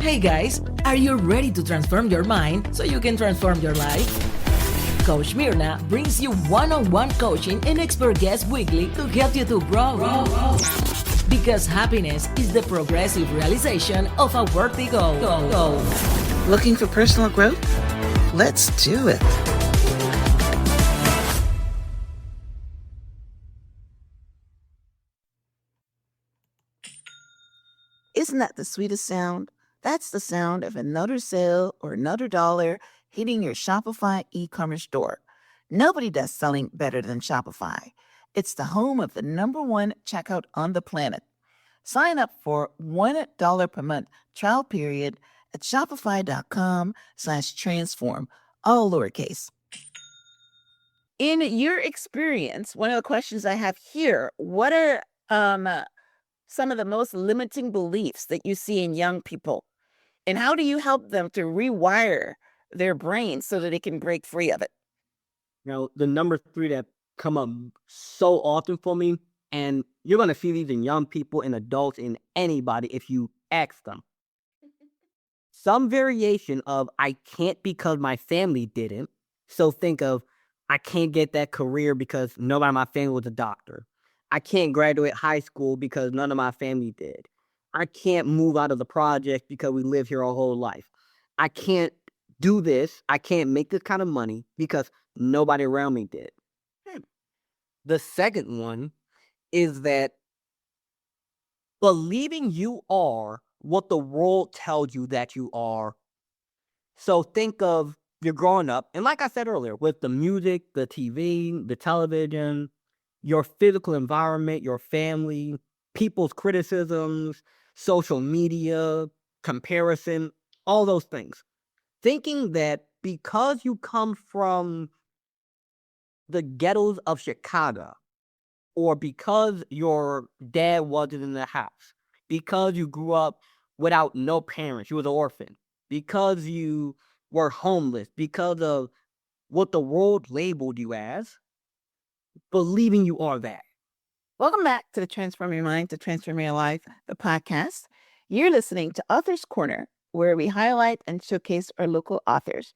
Hey guys, are you ready to transform your mind so you can transform your life? Coach Myrna brings you one-on-one coaching and expert guests weekly to help you to grow. Because happiness is the progressive realization of a worthy goal. Looking for personal growth? Let's do it. Isn't that the sweetest sound? That's the sound of another sale or another dollar hitting your Shopify e-commerce store. Nobody does selling better than Shopify. It's the home of the #1 checkout on the planet. Sign up for $1 per month trial period at shopify.com/transform, all lowercase. In your experience, one of the questions I have here, what are some of the most limiting beliefs that you see in young people? And how do you help them to rewire their brain so that they can break free of it? The number three that come up so often for me, and you're gonna see these in young people and adults and anybody if you ask them. Some variation of I can't because my family didn't. So think of I can't get that career because nobody in my family was a doctor. I can't graduate high school because none of my family did. I can't move out of the project because we live here our whole life. I can't do this. I can't make this kind of money because nobody around me did. The second one is that believing you are what the world tells you that you are. So think of you're growing up, and like I said earlier, with the music, the TV, the television, your physical environment, your family, people's criticisms, social media, comparison, all those things. Thinking that because you come from the ghettos of Chicago, or because your dad wasn't in the house, because you grew up without no parents, you was an orphan, because you were homeless, because of what the world labeled you as, believing you are that. Welcome back to the Transform Your Mind to Transform Your Life, the podcast. You're listening to Author's Corner, where we highlight and showcase our local authors.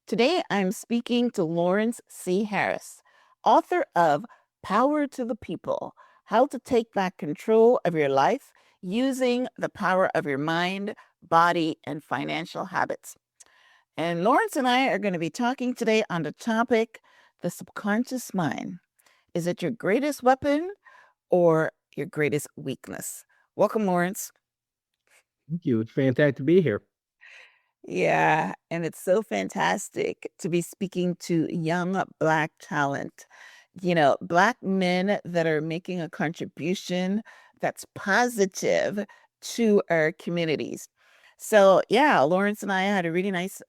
Today, I'm speaking to Lawrence C. Harris, author of Power to the People, How to Take Back Control of Your Life Using the Power of Your Mind, Body, and Financial Habits. And Lawrence and I are going to be talking today on the topic, the subconscious mind. Is it your greatest weapon or your greatest weakness? Welcome, Lawrence. Thank you. It's fantastic to be here. Yeah, and it's so fantastic to be speaking to young Black talent. Black men that are making a contribution that's positive to our communities. So, yeah, Lawrence and I had a really nice,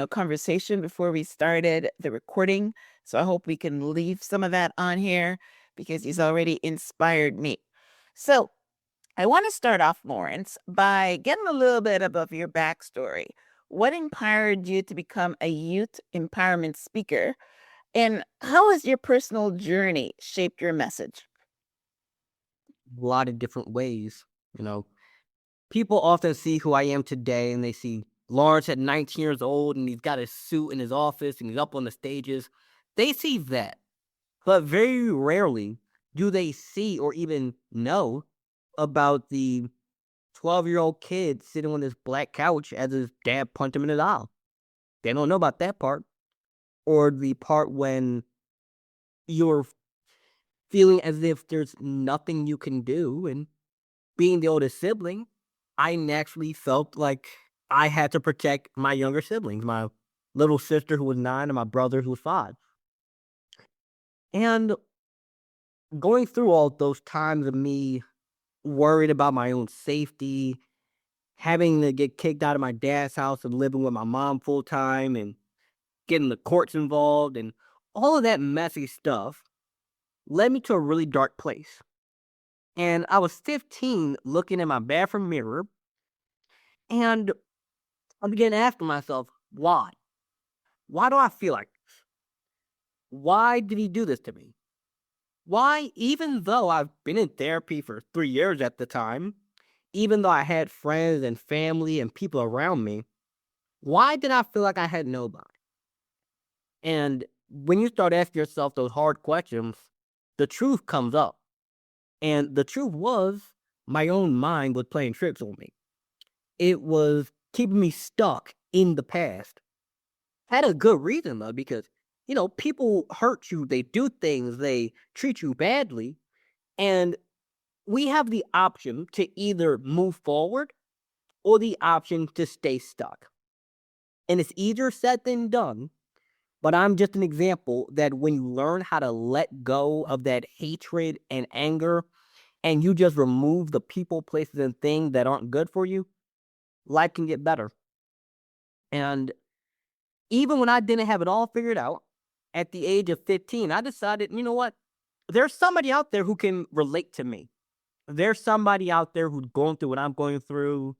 conversation before we started the recording. So I hope we can leave some of that on here because he's already inspired me. So I want to start off, Lawrence, by getting a little bit of your backstory. What inspired you to become a youth empowerment speaker? And how has your personal journey shaped your message? A lot of different ways. People often see who I am today and they see Lawrence at 19 years old and he's got his suit in his office and he's up on the stages. They see that. But very rarely do they see or even know about the 12-year-old kid sitting on this black couch as his dad punched him in his eye. They don't know about that part. Or the part when you're feeling as if there's nothing you can do. And being the oldest sibling, I naturally felt like I had to protect my younger siblings, my little sister who was 9 and my brother who was 5. And going through all those times of me worried about my own safety, having to get kicked out of my dad's house and living with my mom full time and getting the courts involved and all of that messy stuff led me to a really dark place. And I was 15 looking in my bathroom mirror and I began asking myself, why? Why do I feel like this? Why did he do this to me? Why, even though I've been in therapy for 3 years at the time, even though I had friends and family and people around me, why did I feel like I had nobody? And when you start asking yourself those hard questions, the truth comes up. And the truth was, my own mind was playing tricks on me. It was keeping me stuck in the past. Had a good reason though, because people hurt you, they do things, they treat you badly, and we have the option to either move forward or the option to stay stuck. And it's easier said than done, but I'm just an example that when you learn how to let go of that hatred and anger and you just remove the people, places, and things that aren't good for you, life can get better. And even when I didn't have it all figured out, at the age of 15, I decided, you know what? There's somebody out there who can relate to me. There's somebody out there who's going through what I'm going through.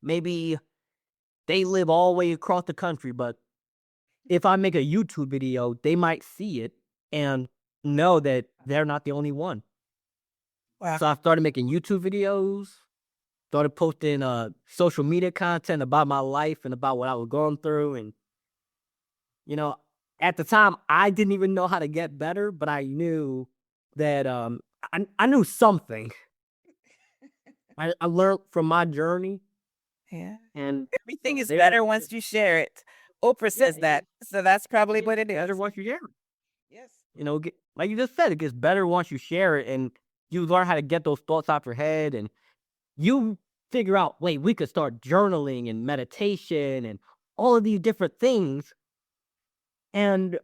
Maybe they live all the way across the country, but if I make a YouTube video, they might see it and know that they're not the only one. Wow. So I started making YouTube videos, started posting social media content about my life and about what I was going through. And, at the time, I didn't even know how to get better, but I knew that I knew something. I learned from my journey. Yeah. And Everything is there- better once you share it. Oprah says that. So that's probably what it better is. once you share it. Yes. Like you just said, it gets better once you share it and you learn how to get those thoughts out your head and you figure out, wait, we could start journaling and meditation and all of these different things. And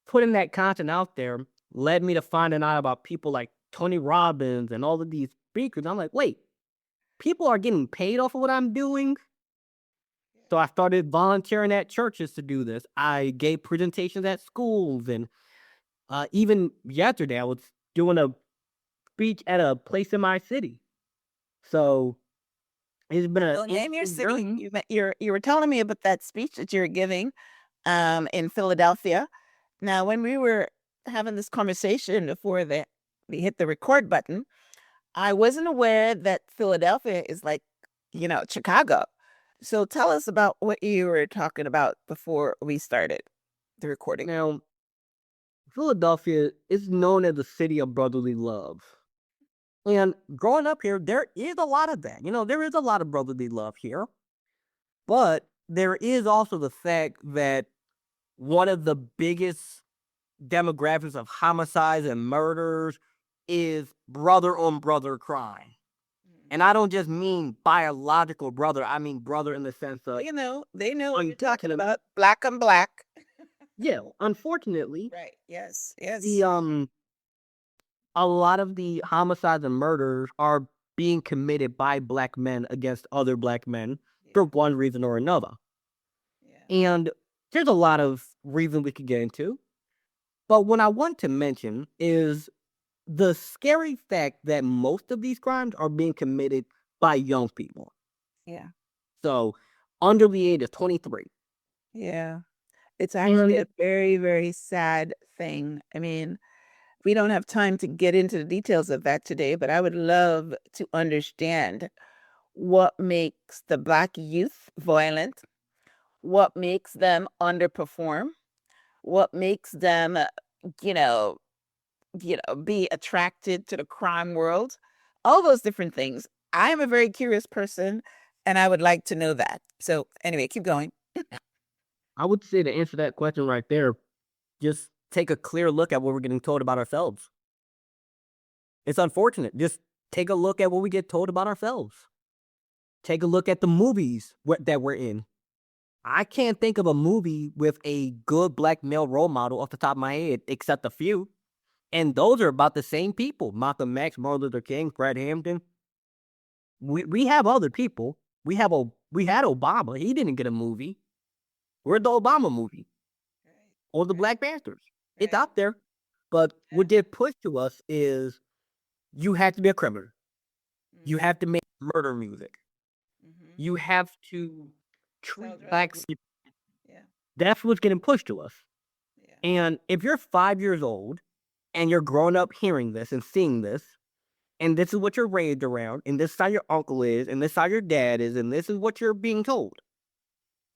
putting that content out there led me to finding out about people like Tony Robbins and all of these speakers. I'm like, wait, people are getting paid off of what I'm doing. So I started volunteering at churches to do this. I gave presentations at schools, and even yesterday I was doing a speech at a place in my city. So it's been a Well, name your interesting city. journey. You were telling me about that speech that you're giving in Philadelphia. Now, when we were having this conversation before we hit the record button, I wasn't aware that Philadelphia is like, Chicago. So tell us about what you were talking about before we started the recording. Now, Philadelphia is known as the city of brotherly love. And growing up here, there is a lot of that. There is a lot of brotherly love here. But there is also the fact that one of the biggest demographics of homicides and murders is brother on brother crime. And I don't just mean biological brother. I mean brother in the sense of, They know what you're talking about. Black on black. yeah, unfortunately, Right. Yes. Yes. a lot of the homicides and murders are being committed by black men against other black men for one reason or another. Yeah. And there's a lot of reasons we could get into. But what I want to mention is the scary fact that most of these crimes are being committed by young people. Yeah. So under the age of 23. Yeah. It's actually a very, very sad thing. I mean, we don't have time to get into the details of that today, but I would love to understand what makes the Black youth violent, what makes them underperform, what makes them, you know, be attracted to the crime world, all those different things. I am a very curious person, and I would like to know that. So anyway, keep going. I would say to answer that question right there, just take a clear look at what we're getting told about ourselves. It's unfortunate. Just take a look at what we get told about ourselves. Take a look at the movies that we're in. I can't think of a movie with a good black male role model off the top of my head, except a few. And those are about the same people. Malcolm X, Martin Luther King, Fred Hampton. We have other people. We had Obama. He didn't get a movie. Where's the Obama movie? Or the Black Panthers? It's out there. But what gets pushed to us is you have to be a criminal. You have to make murder music. You have to treat blacks. That's what's getting pushed to us. And if you're 5 years old and you're growing up hearing this and seeing this, and this is what you're raised around, and this is how your uncle is, and this is how your dad is, and this is what you're being told.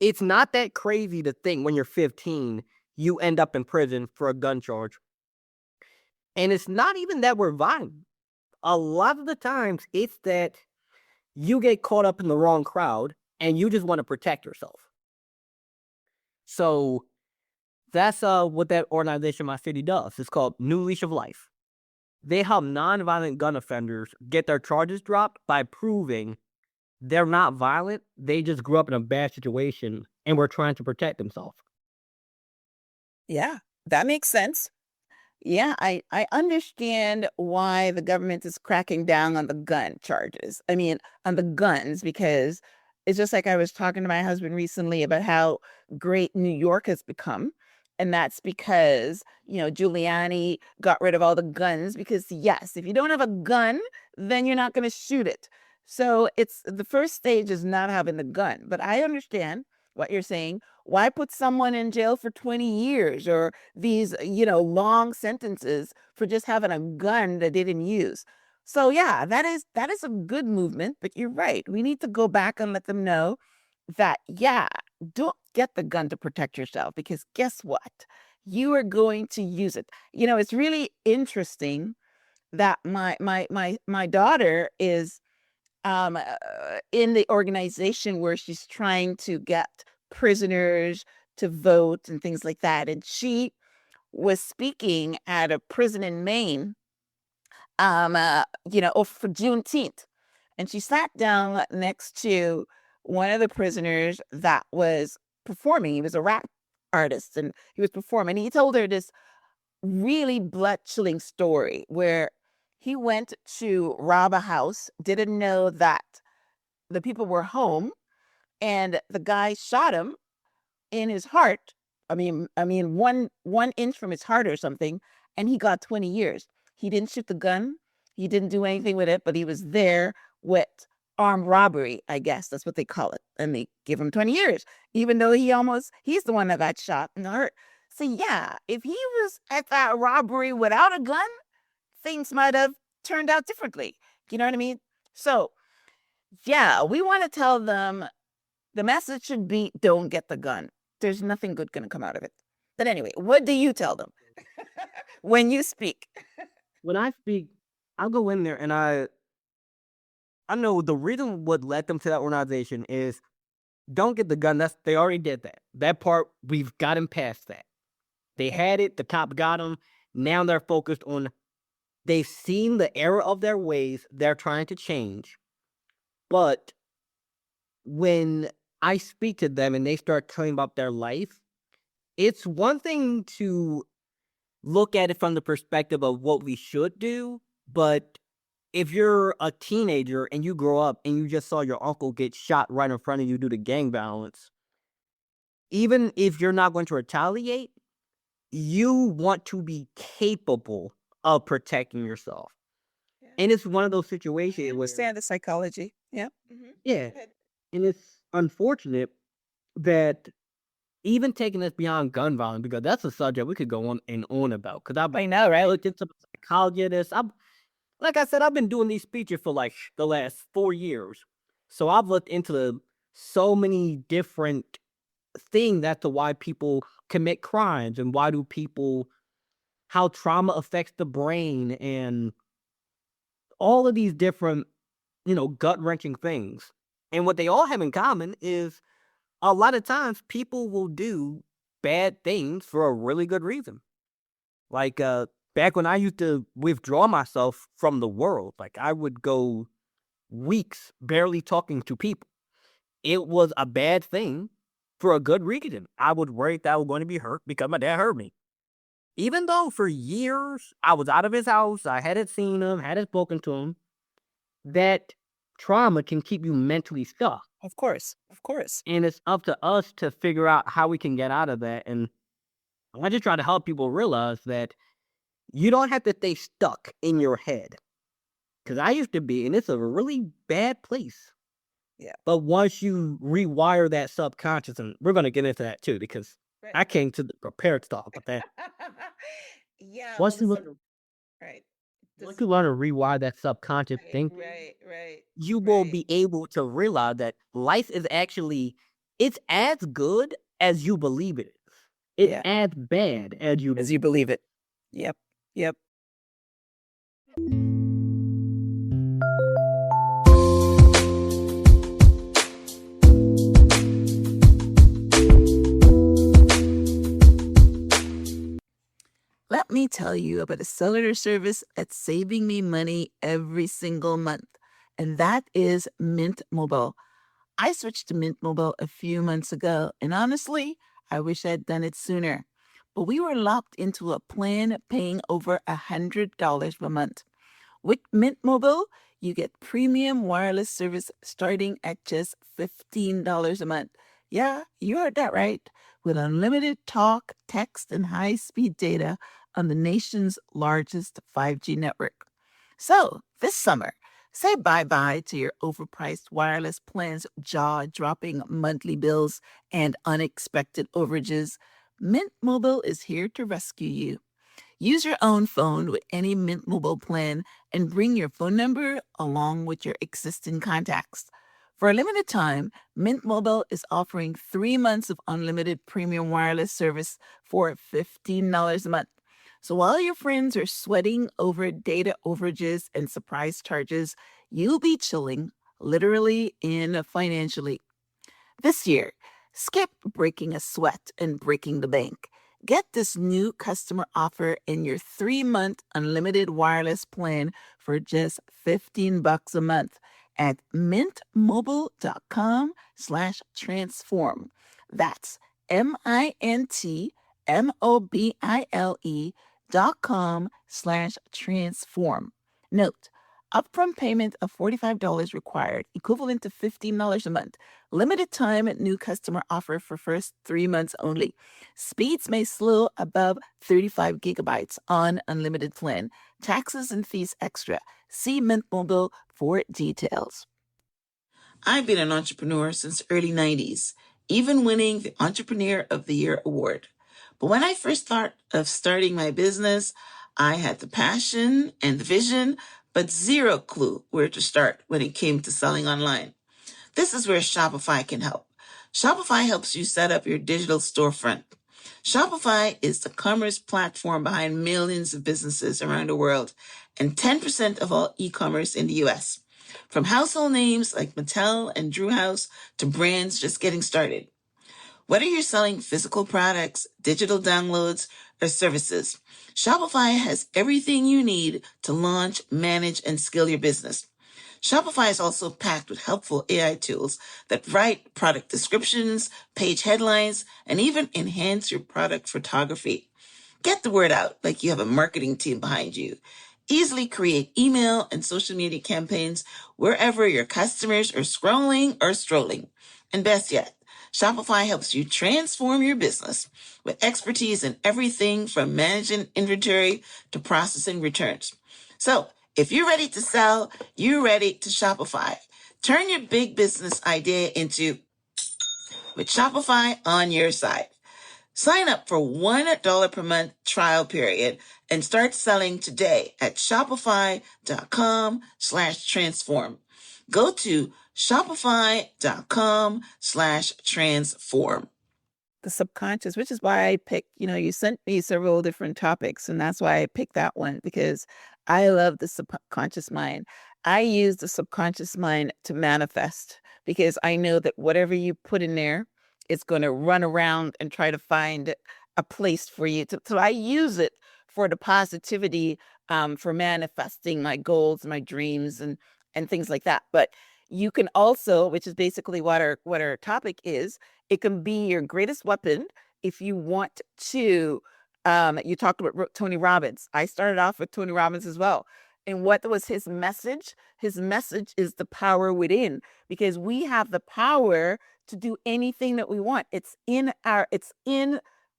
It's not that crazy to think when you're 15, you end up in prison for a gun charge. And it's not even that we're violent. A lot of the times, it's that you get caught up in the wrong crowd and you just want to protect yourself. So that's what that organization in my city does. It's called New Leash of Life. They help nonviolent gun offenders get their charges dropped by proving they're not violent. They just grew up in a bad situation and were trying to protect themselves. Yeah, that makes sense. Yeah, I understand why the government is cracking down on the gun charges. I mean, on the guns, because it's just like I was talking to my husband recently about how great New York has become. And that's because, Giuliani got rid of all the guns because, yes, if you don't have a gun, then you're not going to shoot it. So it's the first stage is not having the gun. But I understand what you're saying. Why put someone in jail for 20 years or these, long sentences for just having a gun that they didn't use? So yeah, that is a good movement, but you're right. We need to go back and let them know that, yeah, don't get the gun to protect yourself because guess what? You are going to use it. It's really interesting that my daughter is in the organization where she's trying to get prisoners to vote and things like that. And she was speaking at a prison in Maine, for Juneteenth. And she sat down next to one of the prisoners that was performing. He was a rap artist and he was performing. He told her this really blood chilling story where he went to rob a house, didn't know that the people were home, and the guy shot him in his heart. I mean, one inch from his heart or something, and he got 20 years. He didn't shoot the gun. He didn't do anything with it, but he was there with armed robbery, I guess that's what they call it. And they give him 20 years, even though he's the one that got shot and hurt. So yeah, if he was at that robbery without a gun, things might have turned out differently. You know what I mean? So yeah, we want to tell them the message should be don't get the gun. There's nothing good going to come out of it. But anyway, what do you tell them when you speak? When I speak, I'll go in there and I know the reason what led them to that organization is don't get the gun. They already did that. That part, we've gotten past that. They had it, the cop got them. Now they're focused on, they've seen the error of their ways, they're trying to change. But when I speak to them and they start telling about their life, it's one thing to look at it from the perspective of what we should do, but if you're a teenager and you grow up and you just saw your uncle get shot right in front of you due to gang violence, even if you're not going to retaliate, you want to be capable of protecting yourself. Yeah. And it's one of those I situations where, understand the psychology. Yeah. yeah, Go ahead. and it's unfortunate that even taking this beyond gun violence, because that's a subject we could go on and on about. Because I know, right? looked into the psychology of this. Like I said, I've been doing these speeches for like the last 4 years. So I've looked into so many different things as to why people commit crimes and how trauma affects the brain and all of these different, gut-wrenching things. And what they all have in common is a lot of times people will do bad things for a really good reason. Like back when I used to withdraw myself from the world, like I would go weeks barely talking to people. It was a bad thing for a good reason. I was worried that I was going to be hurt because my dad hurt me. Even though for years I was out of his house, I hadn't seen him, hadn't spoken to him, that trauma can keep you mentally stuck. Of course. Of course. And it's up to us to figure out how we can get out of that. And I just try to help people realize that you don't have to stay stuck in your head. Because I used to be, and it's a really bad place. Yeah. But once you rewire that subconscious, and we're going to get into that too, because Right. I came to the prepared to talk about that. Yeah. Once you look, Right. Once you learn to rewire that subconscious thinking, you will be able to realize that life is actually, it's as good as you believe it is. It's Yeah. as bad as you As you believe it. Yep. Yep. Let me tell you about a cellular service that's saving me money every single month, and that is Mint Mobile. I switched to Mint Mobile a few months ago, and honestly, I wish I'd done it sooner. But we were locked into a plan paying over $100 per month. With Mint Mobile, you get premium wireless service starting at just $15 a month. Yeah, you heard that right. With unlimited talk, text, and high speed data on the nation's largest 5G network. So, this summer, say bye bye to your overpriced wireless plans, jaw dropping monthly bills, and unexpected overages. Mint Mobile is here to rescue you. Use your own phone with any Mint Mobile plan and bring your phone number along with your existing contacts. For a limited time, Mint Mobile is offering 3 months of unlimited premium wireless service for $15 a month. So while your friends are sweating over data overages and surprise charges, you'll be chilling, literally and financially. This year, skip breaking a sweat and breaking the bank. Get this new customer offer in your 3 month unlimited wireless plan for just $15 a month at mintmobile.com/transform. That's mintmobile.com/transform. Note, upfront payment of $45 required, equivalent to $15 a month. Limited time new customer offer for first 3 months only. Speeds may slow above 35 gigabytes on unlimited plan. Taxes and fees extra. See Mint Mobile for details. I've been an entrepreneur since the early 90s, even winning the Entrepreneur of the Year award. But when I first thought of starting my business, I had the passion and the vision, but zero clue where to start when it came to selling online. This is where Shopify can help. Shopify helps you set up your digital storefront. Shopify is the commerce platform behind millions of businesses around the world and 10% of all e-commerce in the US. From household names like Mattel and Drew House to brands just getting started. Whether you're selling physical products, digital downloads, or services, Shopify has everything you need to launch, manage, and scale your business. Shopify is also packed with helpful AI tools that write product descriptions, page headlines, and even enhance your product photography. Get the word out like you have a marketing team behind you. Easily create email and social media campaigns wherever your customers are scrolling or strolling. And best yet, Shopify helps you transform your business with expertise in everything from managing inventory to processing returns. So, if you're ready to sell, you're ready to Shopify. Turn your big business idea into with Shopify on your side. Sign up for $1 per month trial period and start selling today at shopify.com/transform. Go to shopify.com/transform. The subconscious, which is why I picked, you sent me several different topics, and that's why I picked that one because I love the subconscious mind. I use the subconscious mind to manifest because I know that whatever you put in there, it's going to run around and try to find a place for you. So I use it for the positivity, for manifesting my goals, my dreams, and things like that. But you can also, which is basically what our topic is, it can be your greatest weapon if you want to. You talked about Tony Robbins. I started off with Tony Robbins as well. And what was his message? His message is the power within, because we have the power to do anything that we want.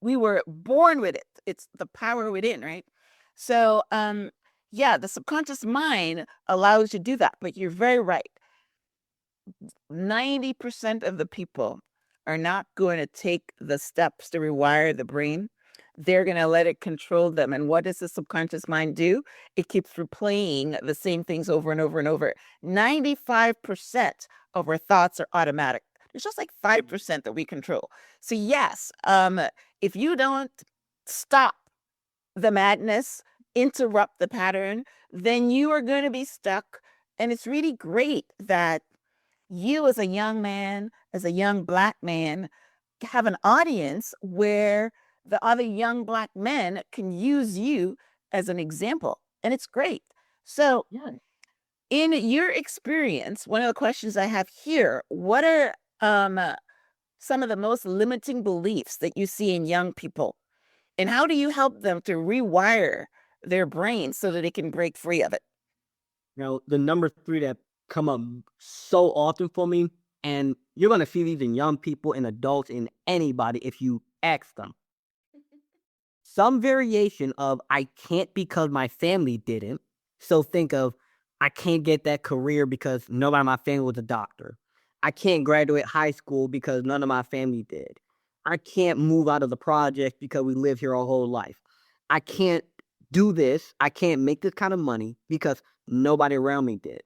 We were born with it. It's the power within, right? So, yeah, the subconscious mind allows you to do that. But you're very right. 90% of the people are not going to take the steps to rewire the brain. they're going to let it control them. And what does the subconscious mind do? It keeps replaying the same things over and over and over. 95% of our thoughts are automatic. There's just like 5% that we control. So yes, if you don't stop the madness, interrupt the pattern, then you are going to be stuck. And it's really great that you as a young man, as a young Black man, have an audience where the other young Black men can use you as an example. And it's great. So Yeah. in your experience, one of the questions I have here, what are some of the most limiting beliefs that you see in young people? And how do you help them to rewire their brains so that they can break free of it? Now, the number three that come up so often for me, and you're gonna see these in young people and adults and anybody if you ask them. Some variation of I can't because my family didn't. So think of I can't get that career because nobody in my family was a doctor. I can't graduate high school because none of my family did. I can't move out of the project because we live here our whole life. I can't do this. I can't make this kind of money because nobody around me did.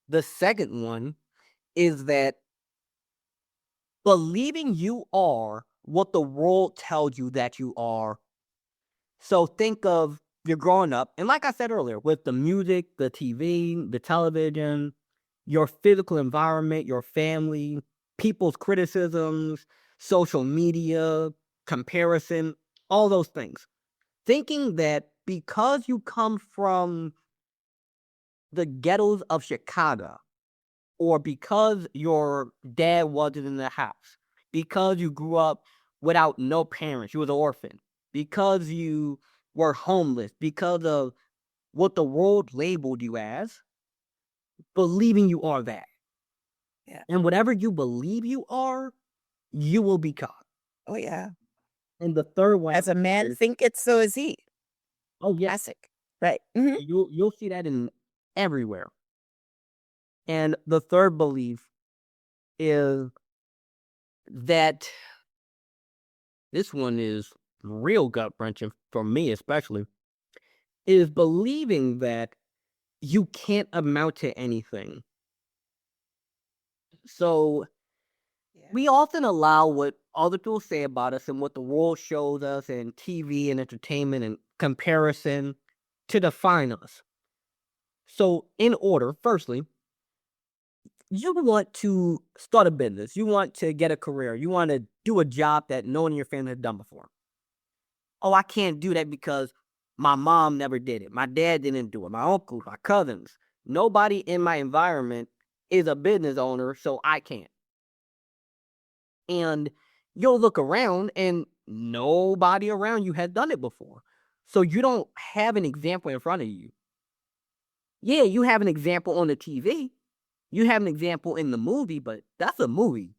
The second one is that believing you are what the world tells you that you are. So think of you're growing up, and like I said earlier, with the music, the TV, the television, your physical environment, your family, people's criticisms, social media, comparison, all those things. Thinking that because you come from the ghettos of Chicago, or because your dad wasn't in the house, because you grew up without no parents, you was an orphan, because you were homeless, because of what the world labeled you as, believing you are that. Yeah. And whatever you believe you are, you will become. Oh, yeah. And the third one As a man is, thinketh, so is he. oh yeah, Classic. Right. Mhm. you'll see that in everywhere. And the third belief is that this one is real gut wrenching for me, especially, is believing that you can't amount to anything. So Yeah. we often allow what other people say about us and what the world shows us and TV and entertainment and comparison to define us. So, in order, firstly, you want to start a business, you want to get a career, you want to do a job that no one in your family has done before. Oh, I can't do that because my mom never did it. My dad didn't do it. My uncles, my cousins, nobody in my environment is a business owner, so I can't. And you'll look around and nobody around you has done it before. So you don't have an example in front of you. Yeah, you have an example on the TV. You have an example in the movie, but that's a movie.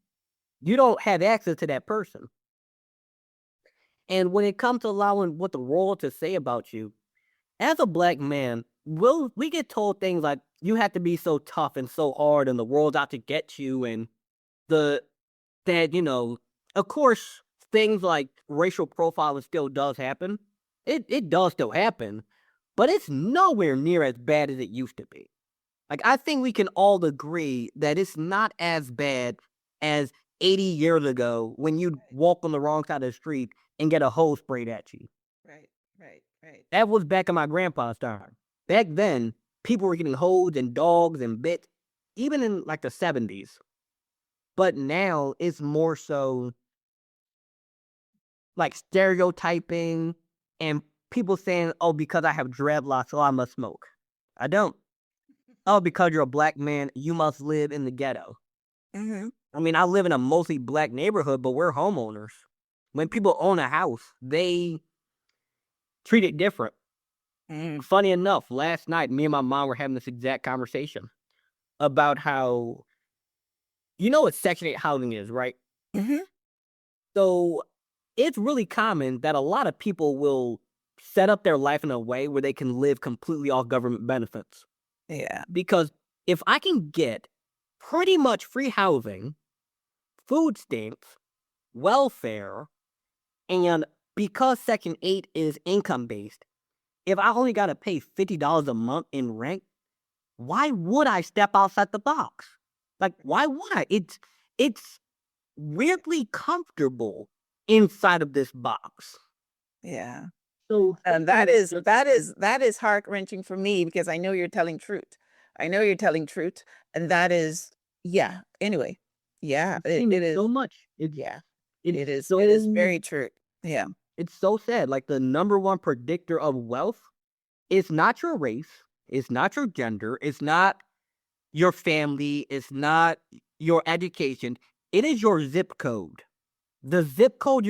You don't have access to that person. And when it comes to allowing what the world to say about you, as a Black man, we get told things like you have to be so tough and so hard and the world's out to get you and the that, of course, things like racial profiling still does happen. It does still happen, but it's nowhere near as bad as it used to be. Like, I think we can all agree that it's not as bad as 80 years ago when you'd walk on the wrong side of the street and get a hose sprayed at you. Right. Right. Right. That was back in my grandpa's time. Back then, people were getting hosed and dogs and bit, even in like the 70s. But now it's more so like stereotyping and people saying, oh, because I have dreadlocks, oh, I must smoke. I don't. Oh, because you're a Black man, you must live in the ghetto. Mm-hmm. I mean, I live in a mostly Black neighborhood, but we're homeowners. When people own a house, they treat it different. Mm. Funny enough, last night, me and my mom were having this exact conversation about how, you know what Section 8 housing is, right? Mm-hmm. So it's really common that a lot of people will set up their life in a way where they can live completely off government benefits. Yeah. Because if I can get pretty much free housing, food stamps, welfare, and because Section 8 is income based, if I only got to pay $50 a month in rent, why would I step outside the box? Like, why would I? It's weirdly comfortable inside of this box. Yeah. So And that is heart-wrenching for me because I know you're telling truth. I know you're telling truth. And that is, yeah. Anyway, yeah, I've seen it it is. so much. Yeah, It's it is. It is so very true. Yeah. it's so sad. Like the number one predictor of wealth is not your race, it's not your gender, it's not your family, it's not your education. It is your zip code. The zip code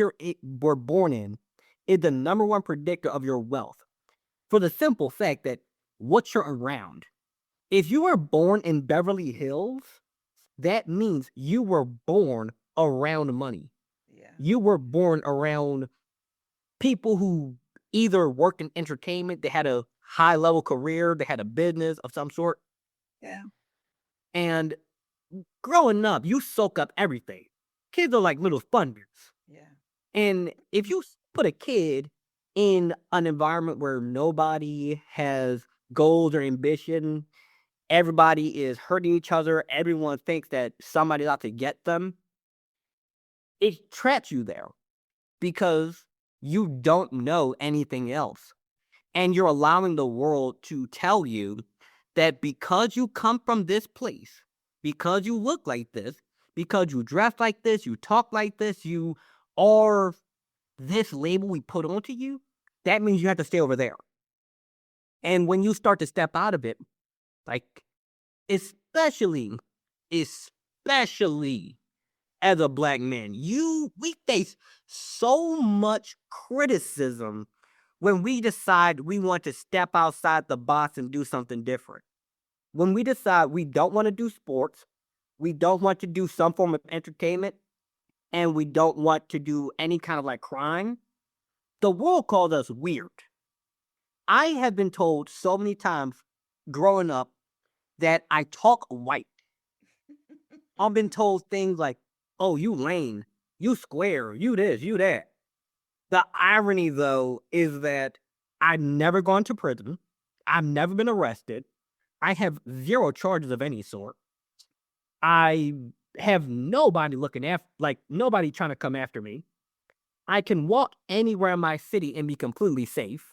were born in is the number one predictor of your wealth. For the simple fact that what you're around. If you were born in Beverly Hills, that means you were born around money. Yeah. You were born around people who either worked in entertainment, they had a high level career, they had a business of some sort. Yeah. And growing up, you soak up everything. Kids are like little sponges. Yeah. And if you put a kid in an environment where nobody has goals or ambition, everybody is hurting each other, everyone thinks that somebody's out to get them, it traps you there because you don't know anything else. And you're allowing the world to tell you that because you come from this place, because you look like this, because you dress like this, you talk like this, you are this label we put onto you, that means you have to stay over there. And when you start to step out of it, like especially as a black man, we face so much criticism when we decide we want to step outside the box and do something different. When we decide we don't want to do sports, we don't want to do some form of entertainment, and we don't want to do any kind of like crime, the world calls us weird. I have been told so many times growing up that I talk white. I've been told things like, oh, you lame, you square, you this, you that. The irony, though, is that I've never gone to prison. I've never been arrested. I have zero charges of any sort. I have nobody looking after, like, nobody trying to come after me. I can walk anywhere in my city and be completely safe.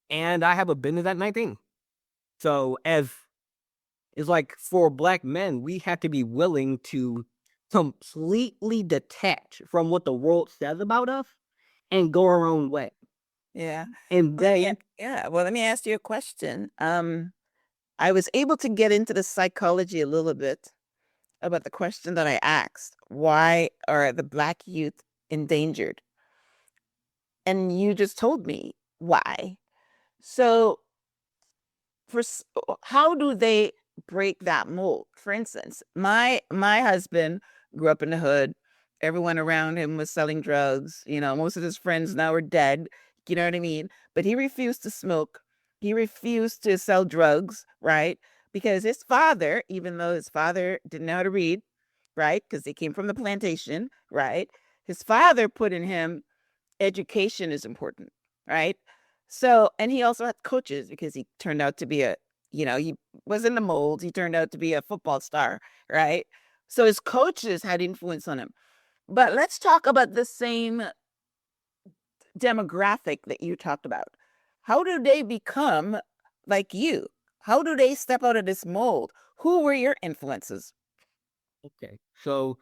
And I have a business at 19. So, it's like for black men, we have to be willing to completely detach from what the world says about us and go our own way. Yeah. And then, Yeah. Well, let me ask you a question. I was able to get into the psychology a little bit about the question that I asked. Why are the Black youth endangered? And you just told me why. So how do they break that mold? For instance, my husband grew up in the hood. Everyone around him was selling drugs. Most of his friends now are dead. You know what I mean? But he refused to smoke. He refused to sell drugs, right? Because his father, even though his father didn't know how to read, right? Because they came from the plantation, right? His father put in him education is important, right? So, and he also had coaches because he turned out to be he was in the mold. He turned out to be a football star, right? So his coaches had influence on him. But let's talk about the same demographic that you talked about. How do they become like you? How do they step out of this mold? Who were your influences? okay, so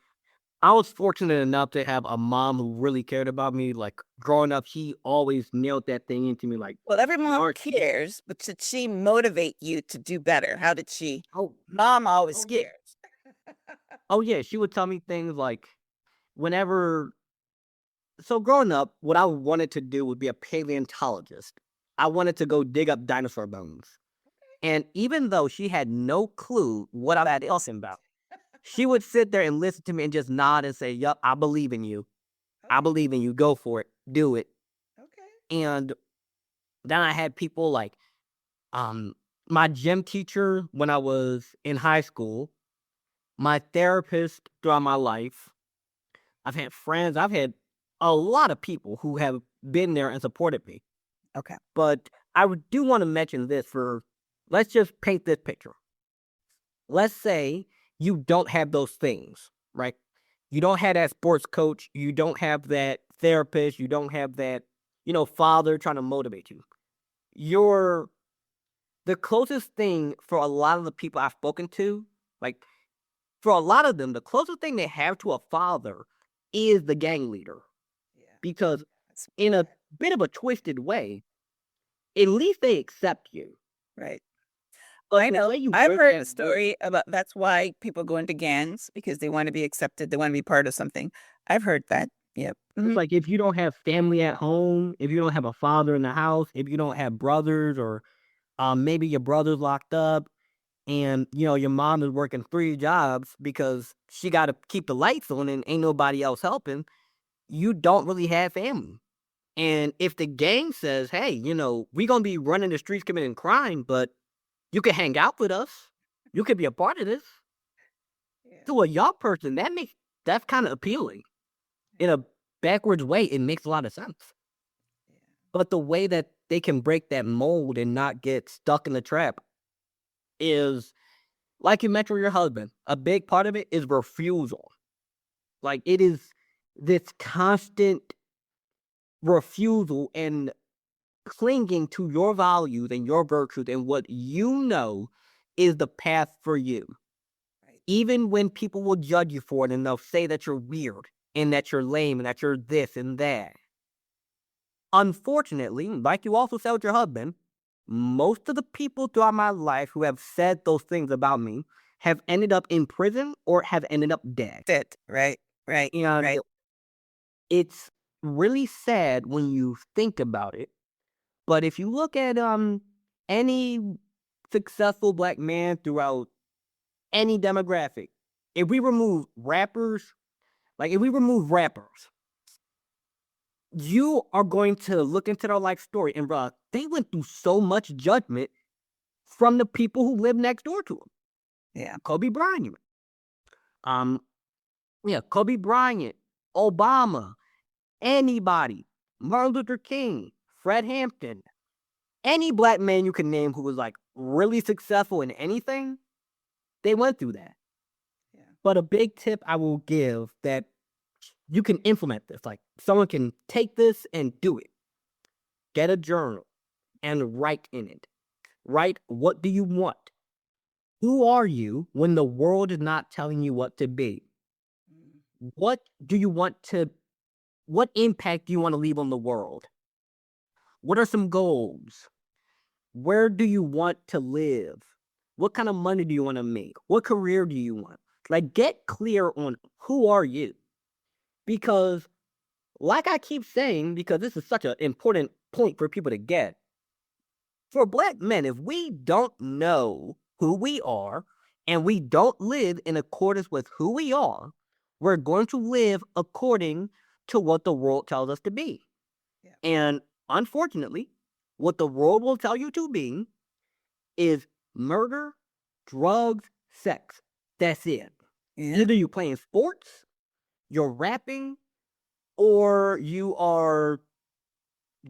I was fortunate enough to have a mom who really cared about me. Like growing up, she always nailed that thing into me. Like, Well, every mom Art- cares, but did she motivate you to do better? How did she? oh, Mom always yeah. cares. Oh yeah, she would tell me things like whenever. So growing up, what I wanted to do would be a paleontologist. I wanted to go dig up dinosaur bones. And even though she had no clue what I was talking about, she would sit there and listen to me and just nod and say, "Yup, I believe in you. I believe in you. Go for it. Do it." Okay. And then I had people like my gym teacher when I was in high school, my therapist throughout my life. I've had friends. I've had a lot of people who have been there and supported me. Okay. But do want to mention this let's just paint this picture. Let's say you don't have those things, right? You don't have that sports coach. You don't have that therapist. You don't have that, father trying to motivate you. The closest thing for a lot of the people I've spoken to, like for a lot of them, the closest thing they have to a father is the gang leader. Yeah. Because in a bit of a twisted way, at least they accept you. Right. But I the know. way you I've break heard that a story about that's why people go into gangs because they want to be accepted. They want to be part of something. I've heard that. Yep. It's like if you don't have family at home, if you don't have a father in the house, if you don't have brothers, or maybe your brother's locked up, and your mom is working 3 jobs because she got to keep the lights on and ain't nobody else helping, you don't really have family. And if the gang says, hey, we gonna be running the streets committing crime, but you can hang out with us, you could be a part of this. Yeah. To a young person, that's kind of appealing. In a backwards way, it makes a lot of sense. Yeah. But the way that they can break that mold and not get stuck in the trap is, like you mentioned with your husband, a big part of it is refusal. Like, it is this constant refusal and clinging to your values and your virtues and what you know is the path for you. Right. Even when people will judge you for it and they'll say that you're weird and that you're lame and that you're this and that. Unfortunately, like you also said with your husband, most of the people throughout my life who have said those things about me have ended up in prison or have ended up dead. That's it. Right. Right. And Right. it's really sad when you think about it. But if you look at any successful black man throughout any demographic, if we remove rappers, you are going to look into their life story and realize they went through so much judgment from the people who live next door to them. Yeah. Kobe Bryant. Kobe Bryant, Obama, anybody, Martin Luther King, Fred Hampton, any black man you can name who was like really successful in anything, they went through that. Yeah. But a big tip I will give that you can implement this, like someone can take this and do it. Get a journal and write in it. Write, what do you want? Who are you when the world is not telling you what to be? What do you want to, what impact do you want to leave on the world? What are some goals? Where do you want to live? What kind of money do you want to make? What career do you want? Like, get clear on who are you? Because, like I keep saying, because this is such an important point for people to get, for black men, if we don't know who we are and we don't live in accordance with who we are, we're going to live according to what the world tells us to be. Yeah. And unfortunately, what the world will tell you to be is murder, drugs, sex. That's it. Yeah. Either you playing sports, you're rapping, or you are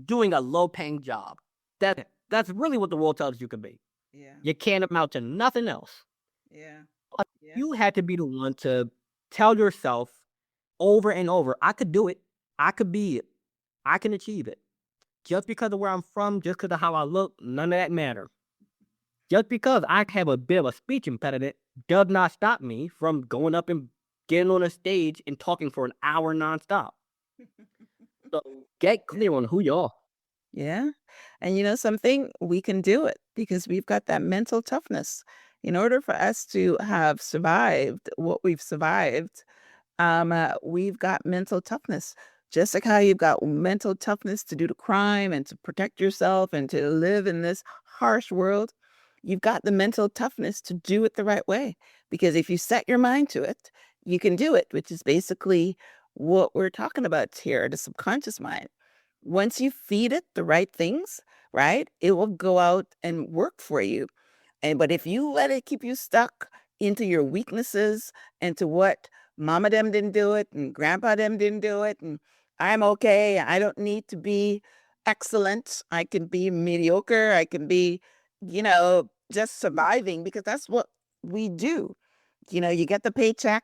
doing a low-paying job. That's really what the world tells you can be. Yeah. You can't amount to nothing else. Yeah. But Yeah. you had to be the one to tell yourself over and over, I could do it. I could be it. I can achieve it. Just because of where I'm from, just because of how I look, none of that matters. Just because I have a bit of a speech impediment does not stop me from going up and getting on a stage and talking for an hour nonstop. So get clear on who you are. Yeah. And you know something? We can do it because we've got that mental toughness. In order for us to have survived what we've survived, we've got mental toughness. Just like how you've got mental toughness to do the crime and to protect yourself and to live in this harsh world, you've got the mental toughness to do it the right way. Because if you set your mind to it, you can do it, which is basically what we're talking about here, the subconscious mind. Once you feed it the right things, right, it will go out and work for you. But if you let it keep you stuck into your weaknesses and to what mama them didn't do it and grandpa them didn't do it and I'm okay. I don't need to be excellent. I can be mediocre. I can be, just surviving because that's what we do. You get the paycheck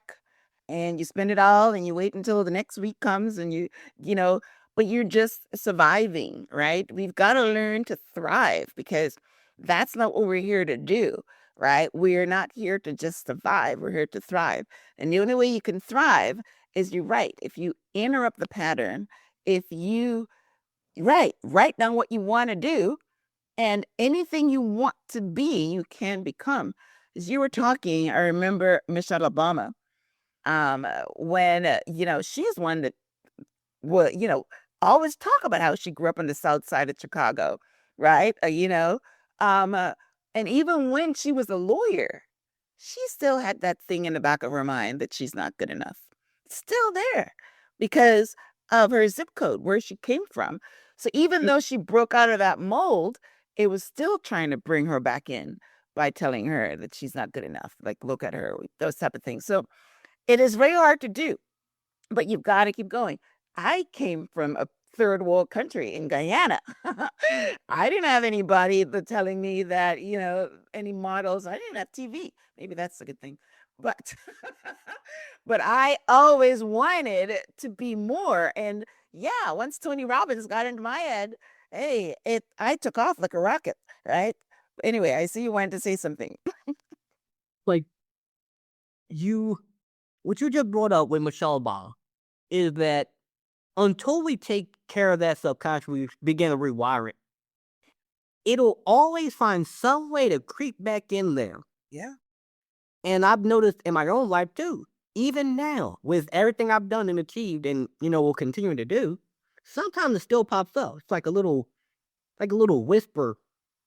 and you spend it all and you wait until the next week comes and you know, but you're just surviving, right? We've got to learn to thrive because that's not what we're here to do, right? We're not here to just survive. We're here to thrive. And the only way you can thrive is you're right. If you interrupt the pattern, if you write down what you want to do and anything you want to be, you can become. As you were talking, I remember Michelle Obama. When she's one that will, always talk about how she grew up on the south side of Chicago, right? Um, uh, and even when she was a lawyer, she still had that thing in the back of her mind that she's not good enough. Still there because of her zip code, where she came from. So even though she broke out of that mold, it was still trying to bring her back in by telling her that she's not good enough. Like, look at her, those type of things. So it is very hard to do, but you've got to keep going. I came from a third world country in Guyana. I didn't have anybody telling me that, any models. I didn't have TV. Maybe that's a good thing. But but I always wanted to be more. And yeah, once Tony Robbins got into my head, hey, I took off like a rocket, right? Anyway, I see you wanted to say something. Like what you just brought up with Michelle Obama is that until we take care of that subconscious, we begin to rewire it. It'll always find some way to creep back in there. Yeah. And I've noticed in my own life too, even now, with everything I've done and achieved and, will continue to do, sometimes it still pops up. It's like a little whisper,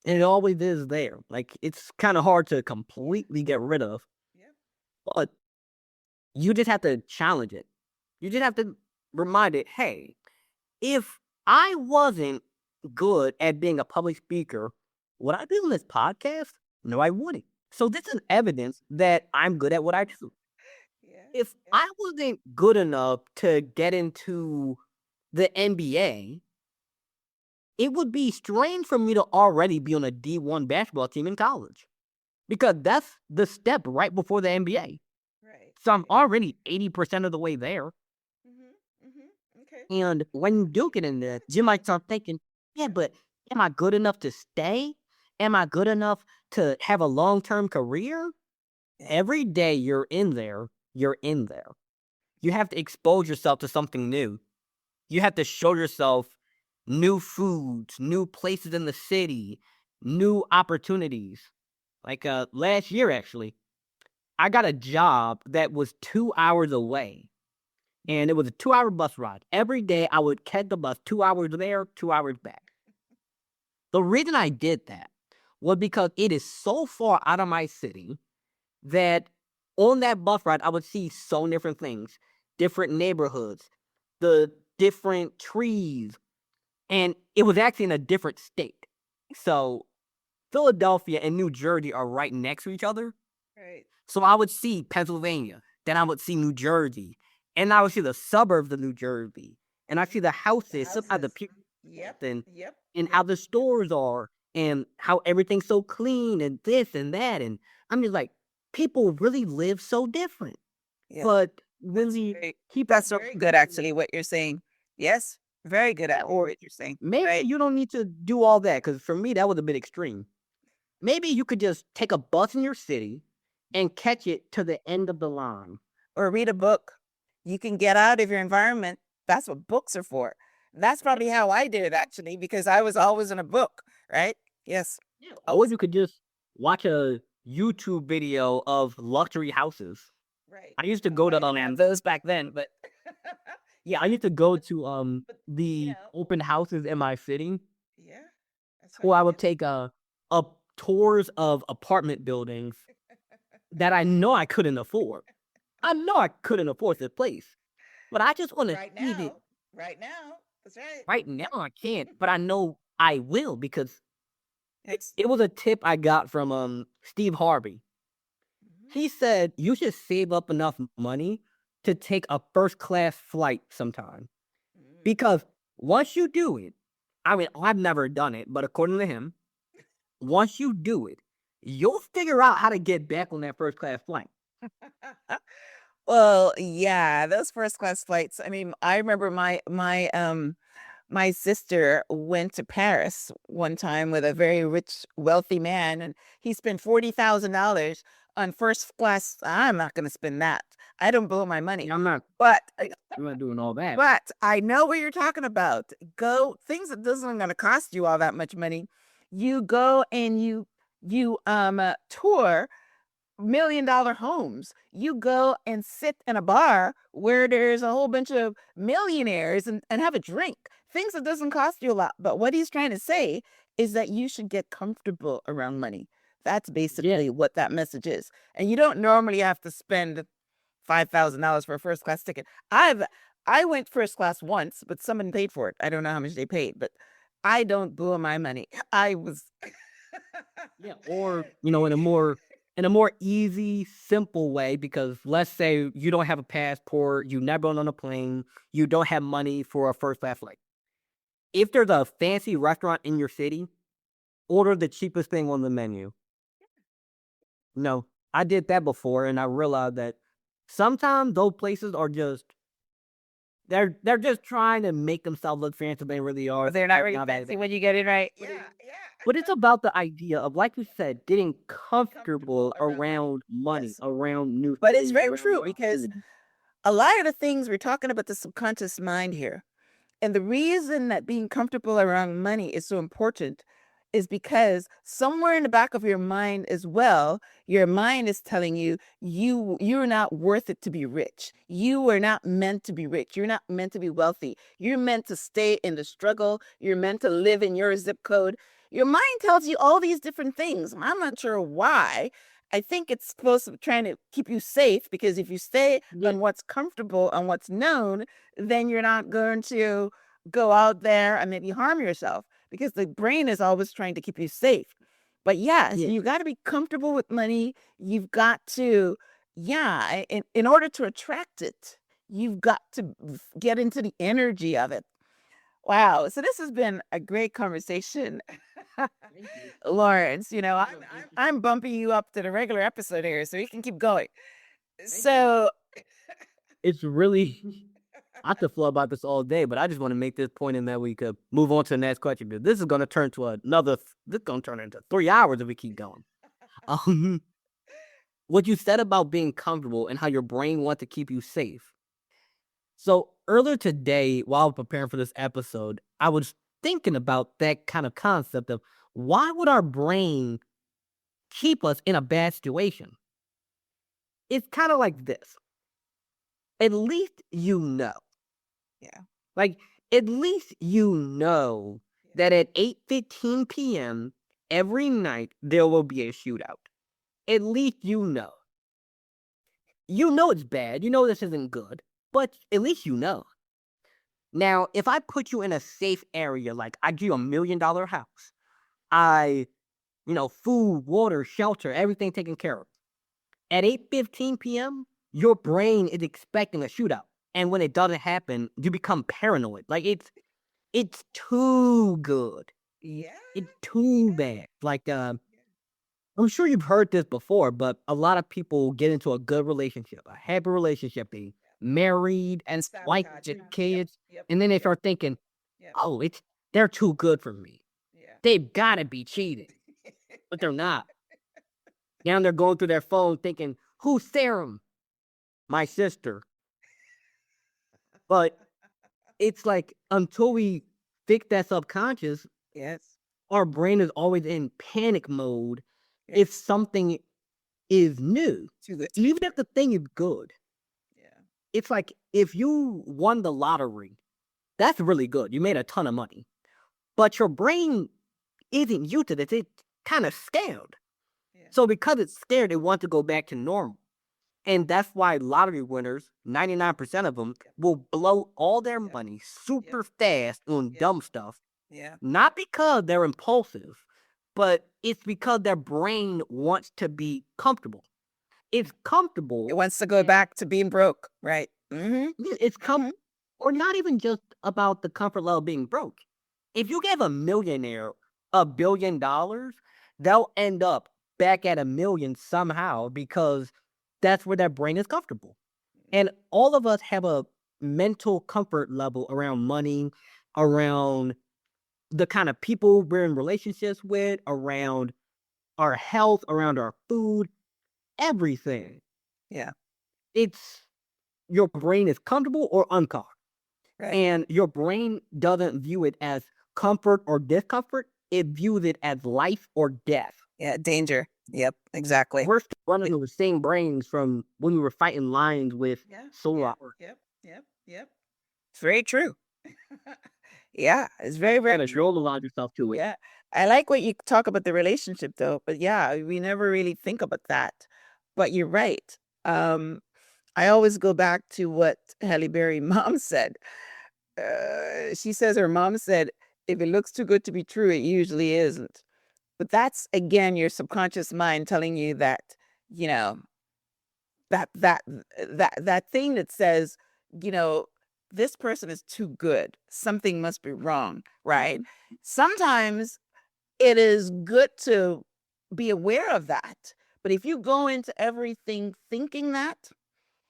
and it always is there. Like, it's kind of hard to completely get rid of. Yeah. But you just have to challenge it. You just have to remind it, hey, if I wasn't good at being a public speaker, would I be on this podcast? No, I wouldn't. So this is evidence that I'm good at what I do. Yeah. If I wasn't good enough to get into the NBA, it would be strange for me to already be on a D1 basketball team in college. Because that's the step right before the NBA. Right. So I'm already 80% of the way there. Okay. And when you do get in there, you might start thinking, yeah, but am I good enough to stay? Am I good enough to have a long-term career? Every day you're in there, you're in there. You have to expose yourself to something new. You have to show yourself new foods, new places in the city, new opportunities. Like last year, actually, I got a job that was 2 hours away. And it was a 2-hour bus ride. Every day I would catch the bus 2 hours there, 2 hours back. The reason I did that was because it is so far out of my city that on that bus ride, I would see so many different things, different neighborhoods, the different trees, and it was actually in a different state. So Philadelphia and New Jersey are right next to each other. Right. So I would see Pennsylvania, then I would see New Jersey, and I would see the suburbs of New Jersey, and I see the houses, sometimes the people, Yep. and how the stores are, and how everything's so clean, and this and that, and I'm just like, people really live so different. Yeah. But when you keep That's very good, actually, what you're saying. Yes, very good at what you're saying. maybe Right. you don't need to do all that, because for me, that was a bit extreme. Maybe you could just take a bus in your city and catch it to the end of the line. Or read a book. You can get out of your environment. That's what books are for. That's probably how I did it, actually, because I was always in a book, right? Yes. Or you could just watch a YouTube video of luxury houses. Right. I used to go to those back then, but I used to go to the open houses in my city, yeah. or I would take tours of apartment buildings that I know I couldn't afford. I know I couldn't afford this place, but I just want to Right see it. now. Right now. That's right. Right now I can't, but I know I will, because It's it was a tip I got from Steve Harvey. He said you should save up enough money to take a first class flight sometime, Because once you do it, I mean, I've never done it, but according to him, once you do it, you'll figure out how to get back on that first class flight. Well, yeah, those first class flights. I mean, I remember my sister went to Paris one time with a very rich, wealthy man, and he spent $40,000 on first class. I'm not going to spend that. I don't blow my money. I'm not But doing all that. but I know what you're talking about. Go things that doesn't going to cost you all that much money. You go and you tour $1 million homes. You go and sit in a bar where there's a whole bunch of millionaires and have a drink. Things that doesn't cost you a lot. But what he's trying to say is that you should get comfortable around money. That's basically what that message is. And you don't normally have to spend $5,000 for a first class ticket. I went first class once, but someone paid for it. I don't know how much they paid, but I don't blow my money. I was Yeah, or in a more easy, simple way, because let's say you don't have a passport, you never been on a plane, you don't have money for a first class flight. If there's a fancy restaurant in your city, order the cheapest thing on the menu. No, I did that before, and I realized that sometimes those places are just they're just trying to make themselves look fancy than they really are. they're not really that fancy bad. when you get it right. But Yeah, it- yeah. But it's about the idea of, like you said, getting comfortable around around money, yes. around new But it's things, very around true new because opportunities. a lot of the things we're talking about the subconscious mind here. And the reason that being comfortable around money is so important is because somewhere in the back of your mind as well, your mind is telling you you're not worth it to be rich. You are not meant to be rich. You're not meant to be wealthy. You're meant to stay in the struggle. You're meant to live in your zip code. Your mind tells you all these different things. I'm not sure why. I think it's supposed to be trying to keep you safe because if you stay Yeah. on what's comfortable and what's known, then you're not going to go out there and maybe harm yourself because the brain is always trying to keep you safe. But yes, Yeah. you got to be comfortable with money. You've got to, yeah, in order to attract it, you've got to get into the energy of it. Wow. So this has been a great conversation, Lawrence. I'm bumping you up to the regular episode here so you can keep going. So It's really I could flow about this all day, but I just want to make this point in that we could move on to the next question, because this is going to turn to this is going to turn into 3 hours if we keep going. Um, what you said about being comfortable and how your brain wants to keep you safe. So earlier today, while I was preparing for this episode, I was thinking about that kind of concept of why would our brain keep us in a bad situation? It's kind of like this. At least you know. yeah. Like, at least you know that at 8:15 p.m. every night there will be a shootout. At least you know. You know it's bad. You know this isn't good. But at least you know. Now, if I put you in a safe area, like I give you $1 million house, food, water, shelter, everything taken care of. At 8:15 p.m., your brain is expecting a shootout. And when it doesn't happen, you become paranoid. Like it's too good. Yeah. It's too bad. Like I'm sure you've heard this before, but a lot of people get into a good relationship, a happy relationship, they married And wife sabotage and it. kids, Yep. and then they start thinking, Yep. oh, they're too good for me. Yeah. They've gotta be cheating. But they're not. Now they're going through their phone thinking, who's Serum? My sister. But it's like until we fix that subconscious, Yes. our brain is always in panic mode Yeah. if something is new. To the Even if the thing is good. yeah. It's like if you won the lottery, that's really good. You made a ton of money. But your brain isn't used to this. It's kind of scared. Yeah. So because it's scared, it wants to go back to normal. And that's why lottery winners, 99% of them, will blow all their money super fast on dumb stuff. Yeah. Not because they're impulsive, but it's because their brain wants to be comfortable. It's comfortable. It wants to go back to being broke, right? Mm-hmm. Yeah, it's Or not even just about the comfort level being broke. If you give a millionaire $1 billion, they'll end up back at a million somehow because that's where their brain is comfortable. And all of us have a mental comfort level around money, around the kind of people we're in relationships with, around our health, around our food, everything. Yeah. It's your brain is comfortable or uncomfortable. Right. And your brain doesn't view it as comfort or discomfort. It views it as life or death. Yeah. Danger. Yep. Exactly. We're still running through the same brains from when we were fighting lions with Solar. Yep. It's very true. Yeah. It's very, very And roll around yourself to it. Yeah. I like what you talk about the relationship though, but yeah, we never really think about that. But you're right. I always go back to what Halle Berry mom said. She says her mom said, if it looks too good to be true, it usually isn't. But that's again your subconscious mind telling you that, you know, that thing that says, you know, this person is too good. Something must be wrong, right? Sometimes it is good to be aware of that. But if you go into everything thinking that,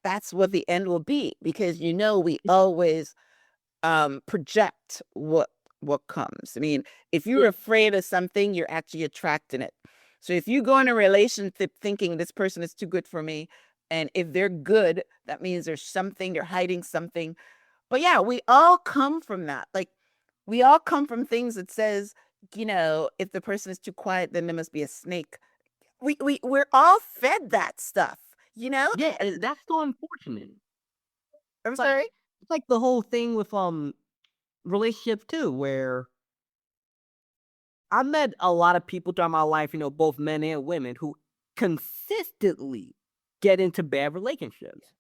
that's what the end will be, because you know we always project what comes. I mean, if you're afraid of something, you're actually attracting it. So if you go in a relationship thinking this person is too good for me, and if they're good, that means there's something, they're hiding something. But yeah, we all come from that. Like we all come from things that says, you know, if the person is too quiet, then there must be a snake. We're all fed that stuff, you know? Yeah, and that's so unfortunate. I'm It's like- sorry. It's like the whole thing with relationships too, where I met a lot of people throughout my life, you know, both men and women, who consistently get into bad relationships.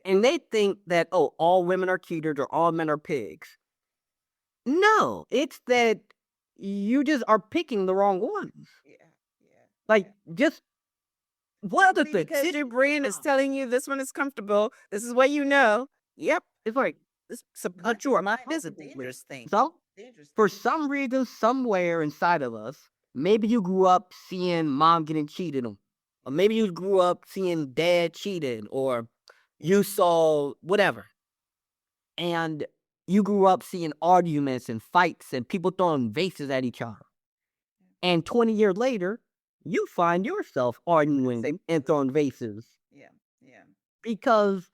And they think that, oh, all women are cheaters or all men are pigs. No, it's that you just are picking the wrong ones. Yeah. Like, just what other thing? Because your brain is telling you this one is comfortable. This is what you know. Yep. It's like, This subconscious mind is a dangerous thing. so for some reason, somewhere inside of us, maybe you grew up seeing mom getting cheated on, or maybe you grew up seeing dad cheated, or you saw whatever, and you grew up seeing arguments and fights and people throwing vases at each other. And 20 years later, you find yourself arguing and throwing vases Yeah. because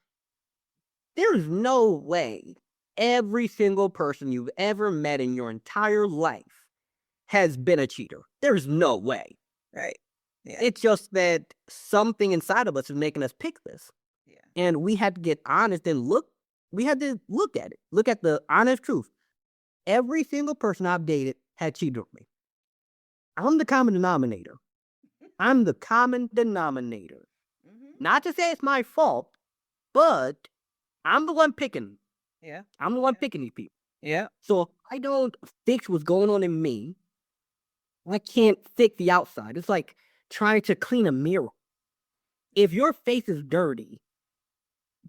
there's no way every single person you've ever met in your entire life has been a cheater. There's no way. Right. Yeah. It's just that something inside of us is making us pick this. Yeah. And we had to get honest and look. We had to look at it. Look at the honest truth. Every single person I've dated had cheated on me. I'm the common denominator. I'm the common denominator. Not to say it's my fault, but I'm the one picking. Yeah. I'm the one picking these people. Yeah. So if I don't fix what's going on in me, I can't fix the outside. It's like trying to clean a mirror. If your face is dirty,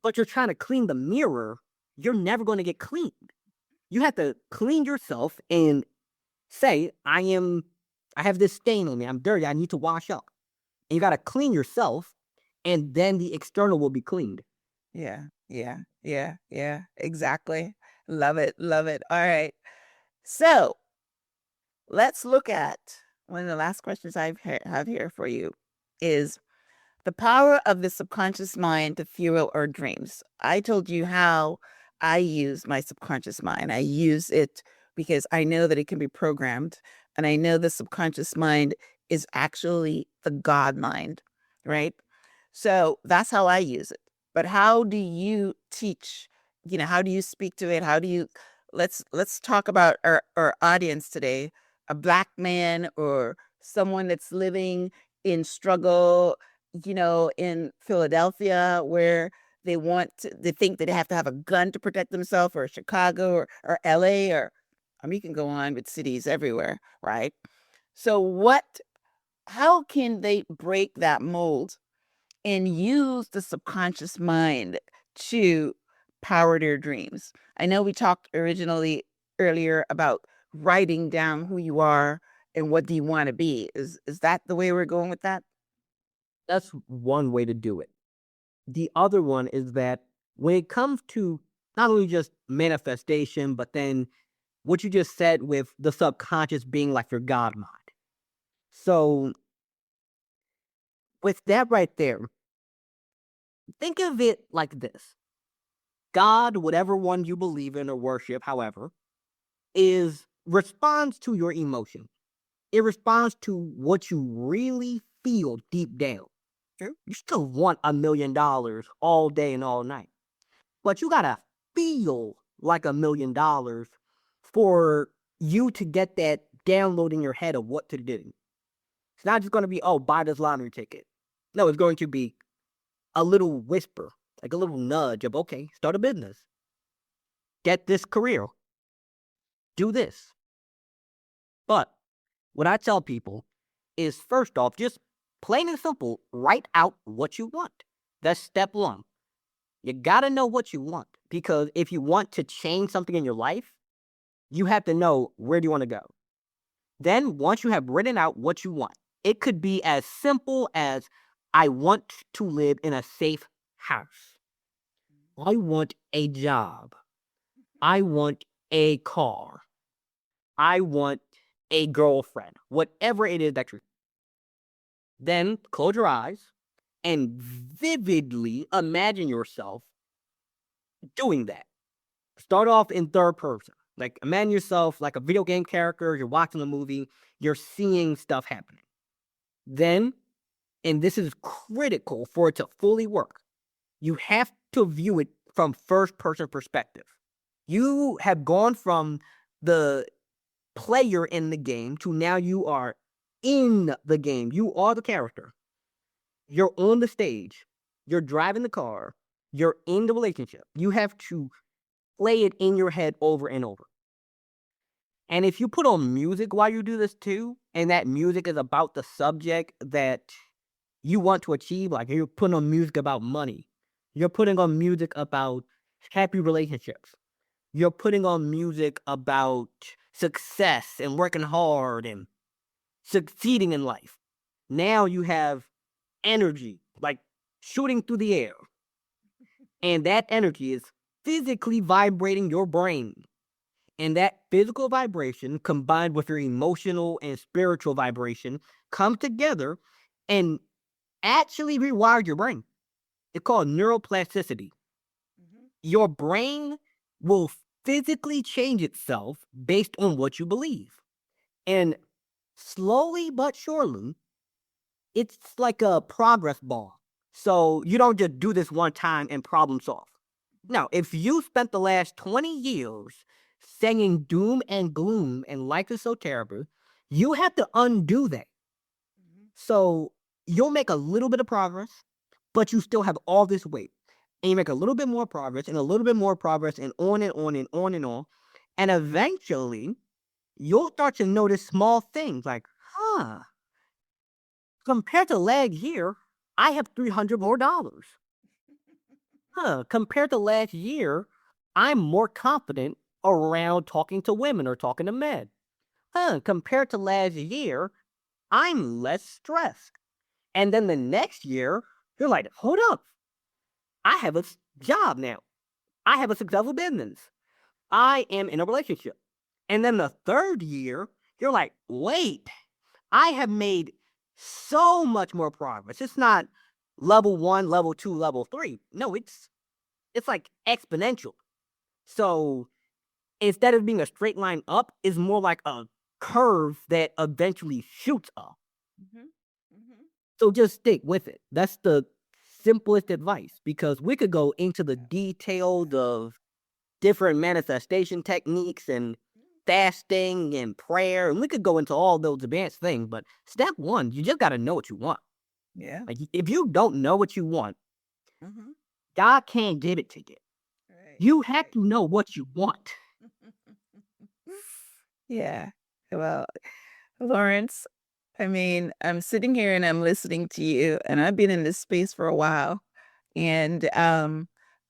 but you're trying to clean the mirror, you're never going to get cleaned. You have to clean yourself and say, I have this stain on me. I'm dirty. I need to wash up. And you got to clean yourself, and then the external will be cleaned. Yeah. Exactly. Love it. All right. So let's look at one of the last questions I have here for you is the power of the subconscious mind to fuel our dreams. I told you how I use my subconscious mind. I use it because I know that it can be programmed, and I know the subconscious mind is actually the God mind, right? So that's how I use it. But how do you teach? You know, how do you speak to it? How do you let's talk about our audience today, a Black man or someone that's living in struggle, you know, in Philadelphia, where they think that they have to have a gun to protect themselves, or Chicago or LA, or I mean, you can go on with cities everywhere, right? So how can they break that mold and use the subconscious mind to power their dreams. I know we talked originally earlier about writing down who you are and what do you want to be. Is that the way we're going with that? That's one way to do it. The other one is that when it comes to not only just manifestation, but then what you just said with the subconscious being like your God mind. So with that right there, think of it like this. God, whatever one you believe in or worship, however, responds to your emotion. It responds to what you really feel deep down. True. You still want $1 million all day and all night, but you gotta feel like $1 million for you to get that download in your head of what to do. It's not just gonna be, oh, buy this lottery ticket. No, it's going to be a little whisper, like a little nudge of, okay, start a business, get this career, do this. But what I tell people is, first off, just plain and simple, write out what you want. That's step one. You gotta know what you want, because if you want to change something in your life, you have to know where do you want to go. Then once you have written out what you want, it could be as simple as, I want to live in a safe house. I want a job. I want a car. I want a girlfriend. Whatever it is that you're. Then close your eyes and vividly imagine yourself doing that. Start off in third person. Like, imagine yourself like a video game character. You're watching a movie. You're seeing stuff happening. Then, and this is critical for it to fully work, you have to view it from first person perspective. You have gone from the player in the game to now you are in the game. You are the character. You're on the stage. You're driving the car. You're in the relationship. You have to play it in your head over and over. And if you put on music while you do this too, and that music is about the subject that you want to achieve, like you're putting on music about money, you're putting on music about happy relationships, you're putting on music about success and working hard and succeeding in life. Now you have energy, like shooting through the air. And that energy is physically vibrating your brain. And that physical vibration combined with your emotional and spiritual vibration come together and actually rewire your brain. It's called neuroplasticity. Your brain will physically change itself based on what you believe. And slowly but surely, it's like a progress bar. So you don't just do this one time and problem solve. Now, if you spent the last 20 years saying doom and gloom and life is so terrible, you have to undo that. So you'll make a little bit of progress, but you still have all this weight. And you make a little bit more progress and a little bit more progress and on and on and on and on. And eventually, you'll start to notice small things like, compared to last year, I have $300 more. Compared to last year, I'm more confident around talking to women or talking to men. Compared to last year, I'm less stressed. And then the next year, you're like, hold up. I have a job now. I have a successful business. I am in a relationship. And then the third year, you're like, wait, I have made so much more progress. It's not level 1, level 2, level 3. No, it's like exponential. So instead of being a straight line up, it's more like a curve that eventually shoots up. So just stick with it. That's the simplest advice, because we could go into the details of different manifestation techniques and fasting and prayer, and we could go into all those advanced things. But step one, you just got to know what you want. Yeah. Like, if you don't know what you want, God can't give it to you. You have to know what you want. Yeah. Well, Lawrence, I mean, I'm sitting here and I'm listening to you, and I've been in this space for a while. And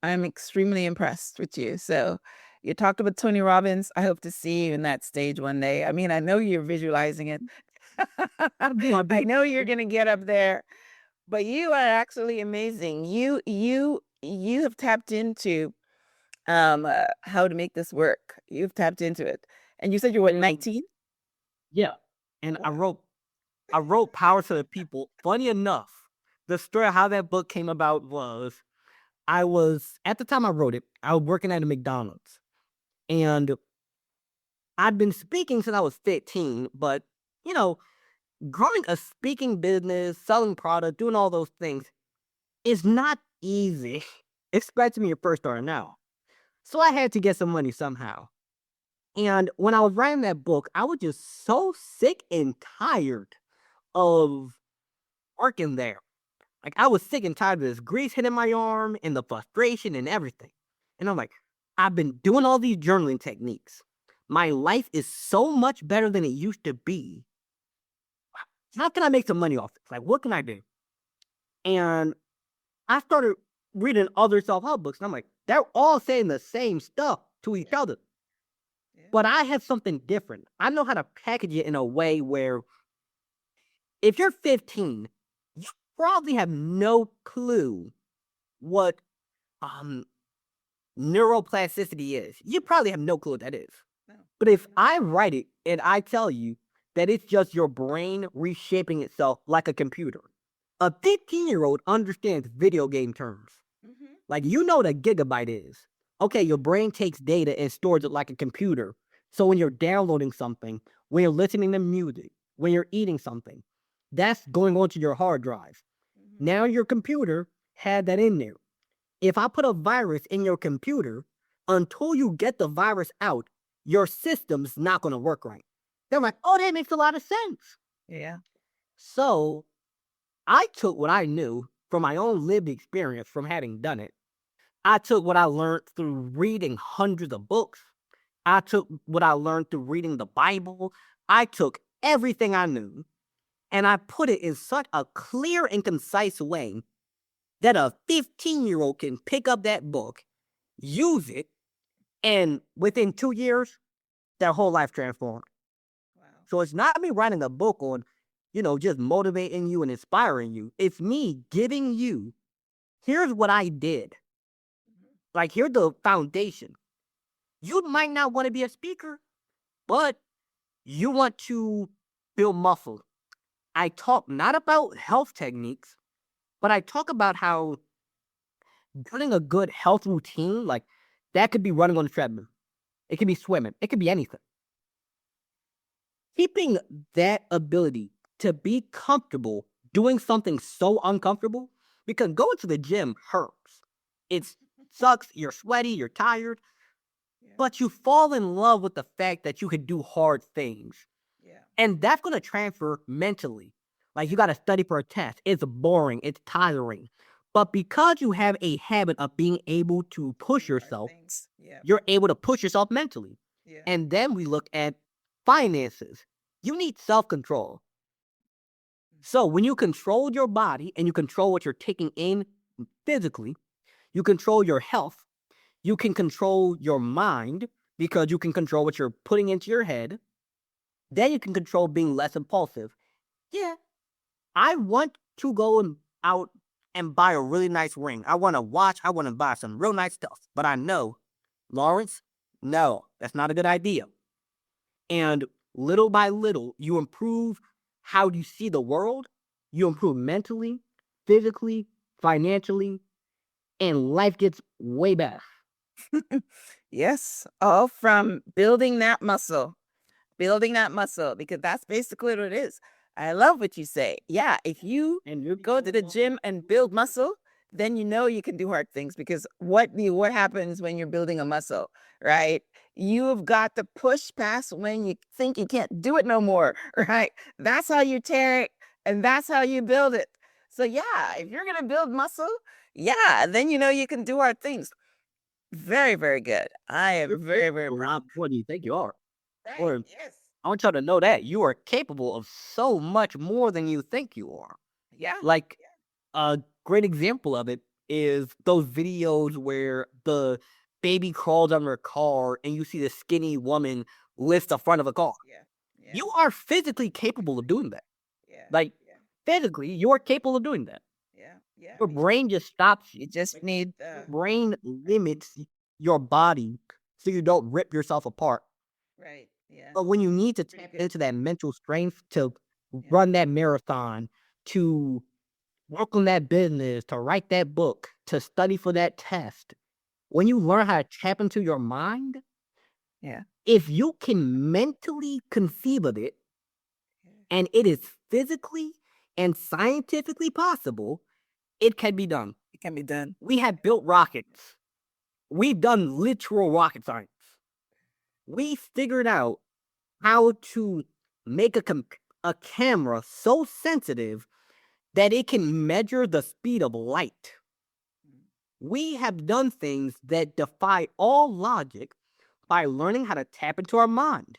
I'm extremely impressed with you. So you talked about Tony Robbins. I hope to see you in that stage one day. I mean, I know you're visualizing it. I know you're going to get up there, but you are actually amazing. You have tapped into how to make this work. You've tapped into it. And you said you're what, 19? Yeah. And I Wow. wrote Power to the People. Funny enough, the story of how that book came about was I was at the time I wrote it, I was working at a McDonald's. And I'd been speaking since I was 15, but you know, growing a speaking business, selling product, doing all those things is not easy, especially when you're first starting out. So I had to get some money somehow. And when I was writing that book, I was just so sick and tired of working there. Like I was sick and tired of this grease hitting my arm and the frustration and everything. And I'm like, I've been doing all these journaling techniques. My life is so much better than it used to be. How can I make some money off this? Like, what can I do? And I started reading other self-help books, and I'm like, they're all saying the same stuff to each other. But I have something different. I know how to package it in a way where if you're 15, you probably have no clue what neuroplasticity is. You probably have no clue what that is. No. But if I write it and I tell you that it's just your brain reshaping itself like a computer, a 15-year-old understands video game terms. Mm-hmm. Like, you know what a gigabyte is. Okay, your brain takes data and stores it like a computer. So when you're downloading something, when you're listening to music, when you're eating something, that's going onto your hard drive. Mm-hmm. Now your computer had that in there. If I put a virus in your computer, until you get the virus out, your system's not going to work right. They're like, oh, that makes a lot of sense. Yeah. So I took what I knew from my own lived experience from having done it. I took what I learned through reading hundreds of books. I took what I learned through reading the Bible. I took everything I knew and I put it in such a clear and concise way that a 15-year-old can pick up that book, use it, and within 2 years, their whole life transformed. Wow. So it's not me writing a book on, just motivating you and inspiring you. It's me giving you, here's what I did. Like, here's the foundation. You might not want to be a speaker, but you want to build muscle. I talk not about health techniques, but I talk about how building a good health routine, like that could be running on the treadmill. It could be swimming. It could be anything. Keeping that ability to be comfortable doing something so uncomfortable, because going to the gym hurts. It sucks. You're sweaty. You're tired. Yeah. But you fall in love with the fact that you can do hard things. Yeah. And that's going to transfer mentally. Like, you got to study for a test. It's boring. It's tiring. But because you have a habit of being able to push yourself, Yeah. you're able to push yourself mentally. Yeah. And then we look at finances. You need self-control. So when you control your body and you control what you're taking in physically, you control your health, you can control your mind because you can control what you're putting into your head. Then you can control being less impulsive. Yeah, I want to go out and buy a really nice ring. I want to watch. I want to buy some real nice stuff. But I know, Lawrence, no, that's not a good idea. And little by little, you improve how you see the world. You improve mentally, physically, financially, and life gets way better. Yes. All from building that muscle, because that's basically what it is. I love what you say. Yeah. If you go to the gym and build muscle, then you know you can do hard things, because what happens when you're building a muscle, right? You've got to push past when you think you can't do it no more, right? That's how you tear it, and that's how you build it. So yeah, if you're gonna build muscle, yeah, then you know you can do hard things. Very, very good. I am very, very proud. What do you think you are? Right, Or yes. I want y'all to know that you are capable of so much more than you think you are. Yeah. Like, a great example of it is those videos where the baby crawls under a car and you see the skinny woman lift the front of a car. Yeah. You are physically capable of doing that. Yeah. Like, physically, you're capable of doing that. Yeah. Your brain just stops you. You just need Your brain limits your body so you don't rip yourself apart. right. Yeah. But when you need to tap into that mental strength to run that marathon, to work on that business, to write that book, to study for that test, when you learn how to tap into your mind, Yeah. if you can mentally conceive of it and it is physically and scientifically possible, it can be done. It can be done. We have built rockets. We've done literal rocket science. We figured out how to make a camera so sensitive that it can measure the speed of light. We have done things that defy all logic by learning how to tap into our mind.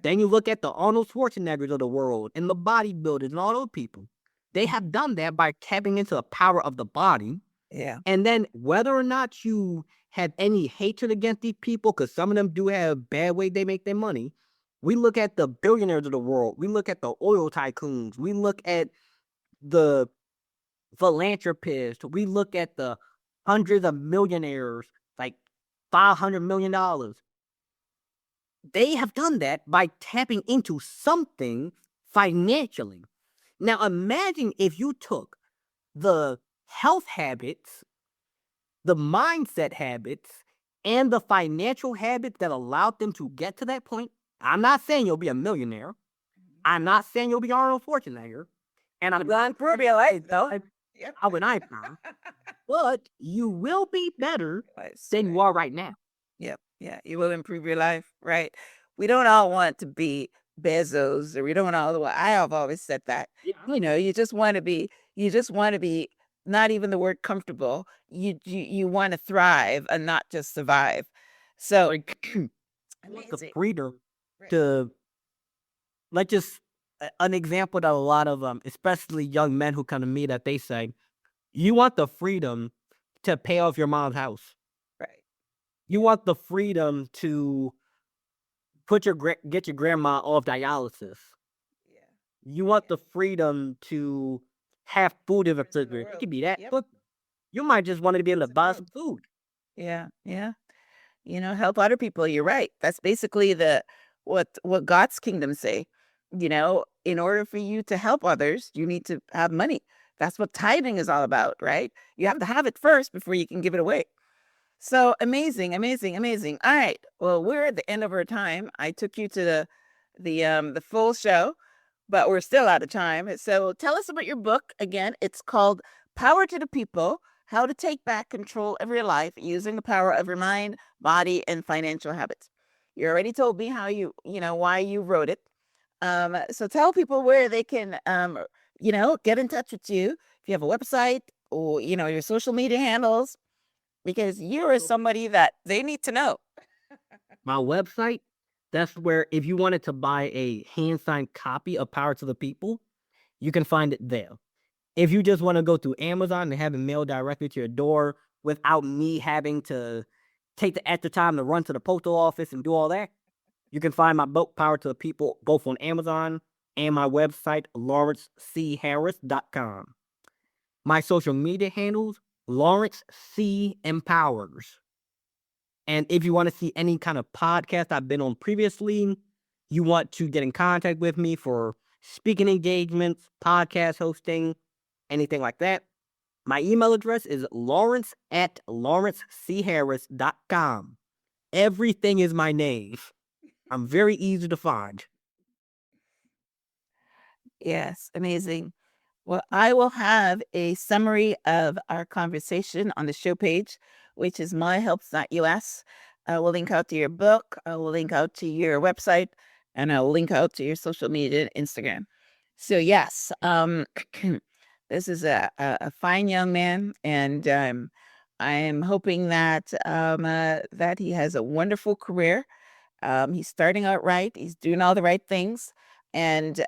Then you look at the Arnold Schwarzeneggers of the world and the bodybuilders and all those people. They have done that by tapping into the power of the body. Yeah. And then whether or not you have any hatred against these people, because some of them do have bad way they make their money, we look at the billionaires of the world. We look at the oil tycoons. We look at the philanthropists. We look at the hundreds of millionaires, like $500 million. They have done that by tapping into something financially. Now imagine if you took the health habits, the mindset habits, and the financial habits that allowed them to get to that point. I'm not saying you'll be a millionaire. I'm not saying you'll be Arnold Schwarzenegger. And I'm not for real, though. I would not, but you will be better than you are right now. Yep. Yeah. You will improve your life. Right. We don't all want to be Bezos, or we don't all. I have always said that. Yeah. You just want to be. You just want to be. Not even the word comfortable. You want to thrive and not just survive. So Like, I want the freedom to, like, just an example that a lot of especially young men who come to me, that they say, you want the freedom to pay off your mom's house. Right. You want the freedom to get your grandma off dialysis. Yeah. You want the freedom to have food in the refrigerator. It world. could be that, Yep. but you might just want to be able to buy some food. Yeah. Yeah. Help other people. You're right. That's basically what God's kingdom say. In order for you to help others, you need to have money. That's what tithing is all about, right? You have to have it first before you can give it away. So amazing, amazing, amazing. All right. Well, we're at the end of our time. I took you to the full show, but we're still out of time. So tell us about your book again. It's called Power to the People: How to Take Back Control of Your Life Using the Power of Your Mind, Body, and Financial Habits. You already told me why you wrote it. So tell people where they can, get in touch with you. If you have a website or, your social media handles, because you are somebody that they need to know. My website, that's where if you wanted to buy a hand-signed copy of Power to the People, you can find it there. If you just want to go to Amazon and have it mailed directly to your door without me having to take the extra time to run to the postal office and do all that, you can find my book, Power to the People, both on Amazon and my website, lawrencecharris.com. My social media handles, Lawrence C. Empowers. And if you want to see any kind of podcast I've been on previously, you want to get in contact with me for speaking engagements, podcast hosting, anything like that, my email address is lawrence@lawrencecharris.com. Everything is my name. I'm very easy to find. Yes, amazing. Well, I will have a summary of our conversation on the show page, which is myhelps.us. I will link out to your book. I will link out to your website, and I'll link out to your social media and Instagram. So yes, this is a fine young man, and I'm hoping that that he has a wonderful career. He's starting out right. He's doing all the right things, and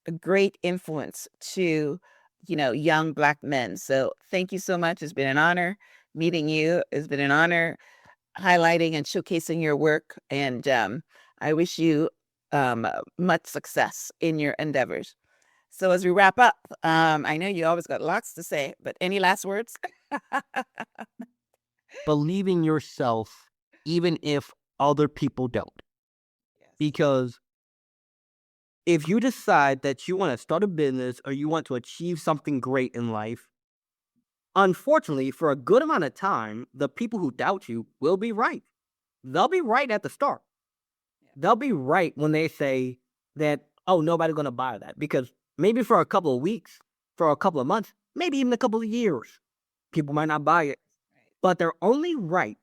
a great influence to young Black men. So thank you so much. It's been an honor meeting you. It's been an honor highlighting and showcasing your work. And I wish you much success in your endeavors. So as we wrap up, I know you always got lots to say, but any last words? Believe in yourself, even if other people don't. Yes. Because if you decide that you want to start a business or you want to achieve something great in life, unfortunately, for a good amount of time, the people who doubt you will be right. They'll be right at the start. They'll be right when they say that, oh, nobody's going to buy that. Because maybe for a couple of weeks, for a couple of months, maybe even a couple of years, people might not buy it. But they're only right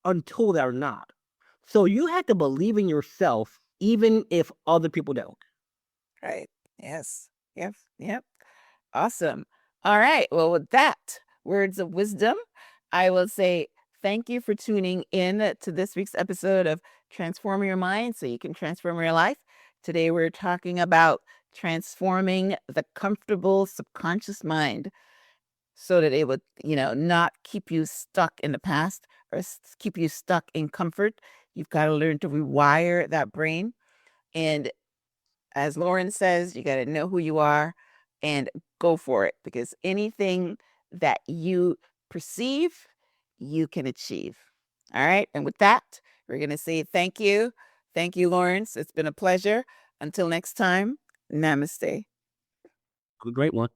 until they're not. So you have to believe in yourself, even if other people don't. Right. Yes. Yep. Yep. Awesome. All right. Well, with that, words of wisdom, I will say thank you for tuning in to this week's episode of Transform Your Mind so you can transform your life. Today, we're talking about transforming the comfortable subconscious mind so that it would, not keep you stuck in the past or keep you stuck in comfort. You've got to learn to rewire that brain. And as Lauren says, you got to know who you are and go for it, because anything that you perceive, you can achieve. All right. And with that, we're going to say thank you. Thank you, Lawrence. It's been a pleasure. Until next time, namaste. A great one.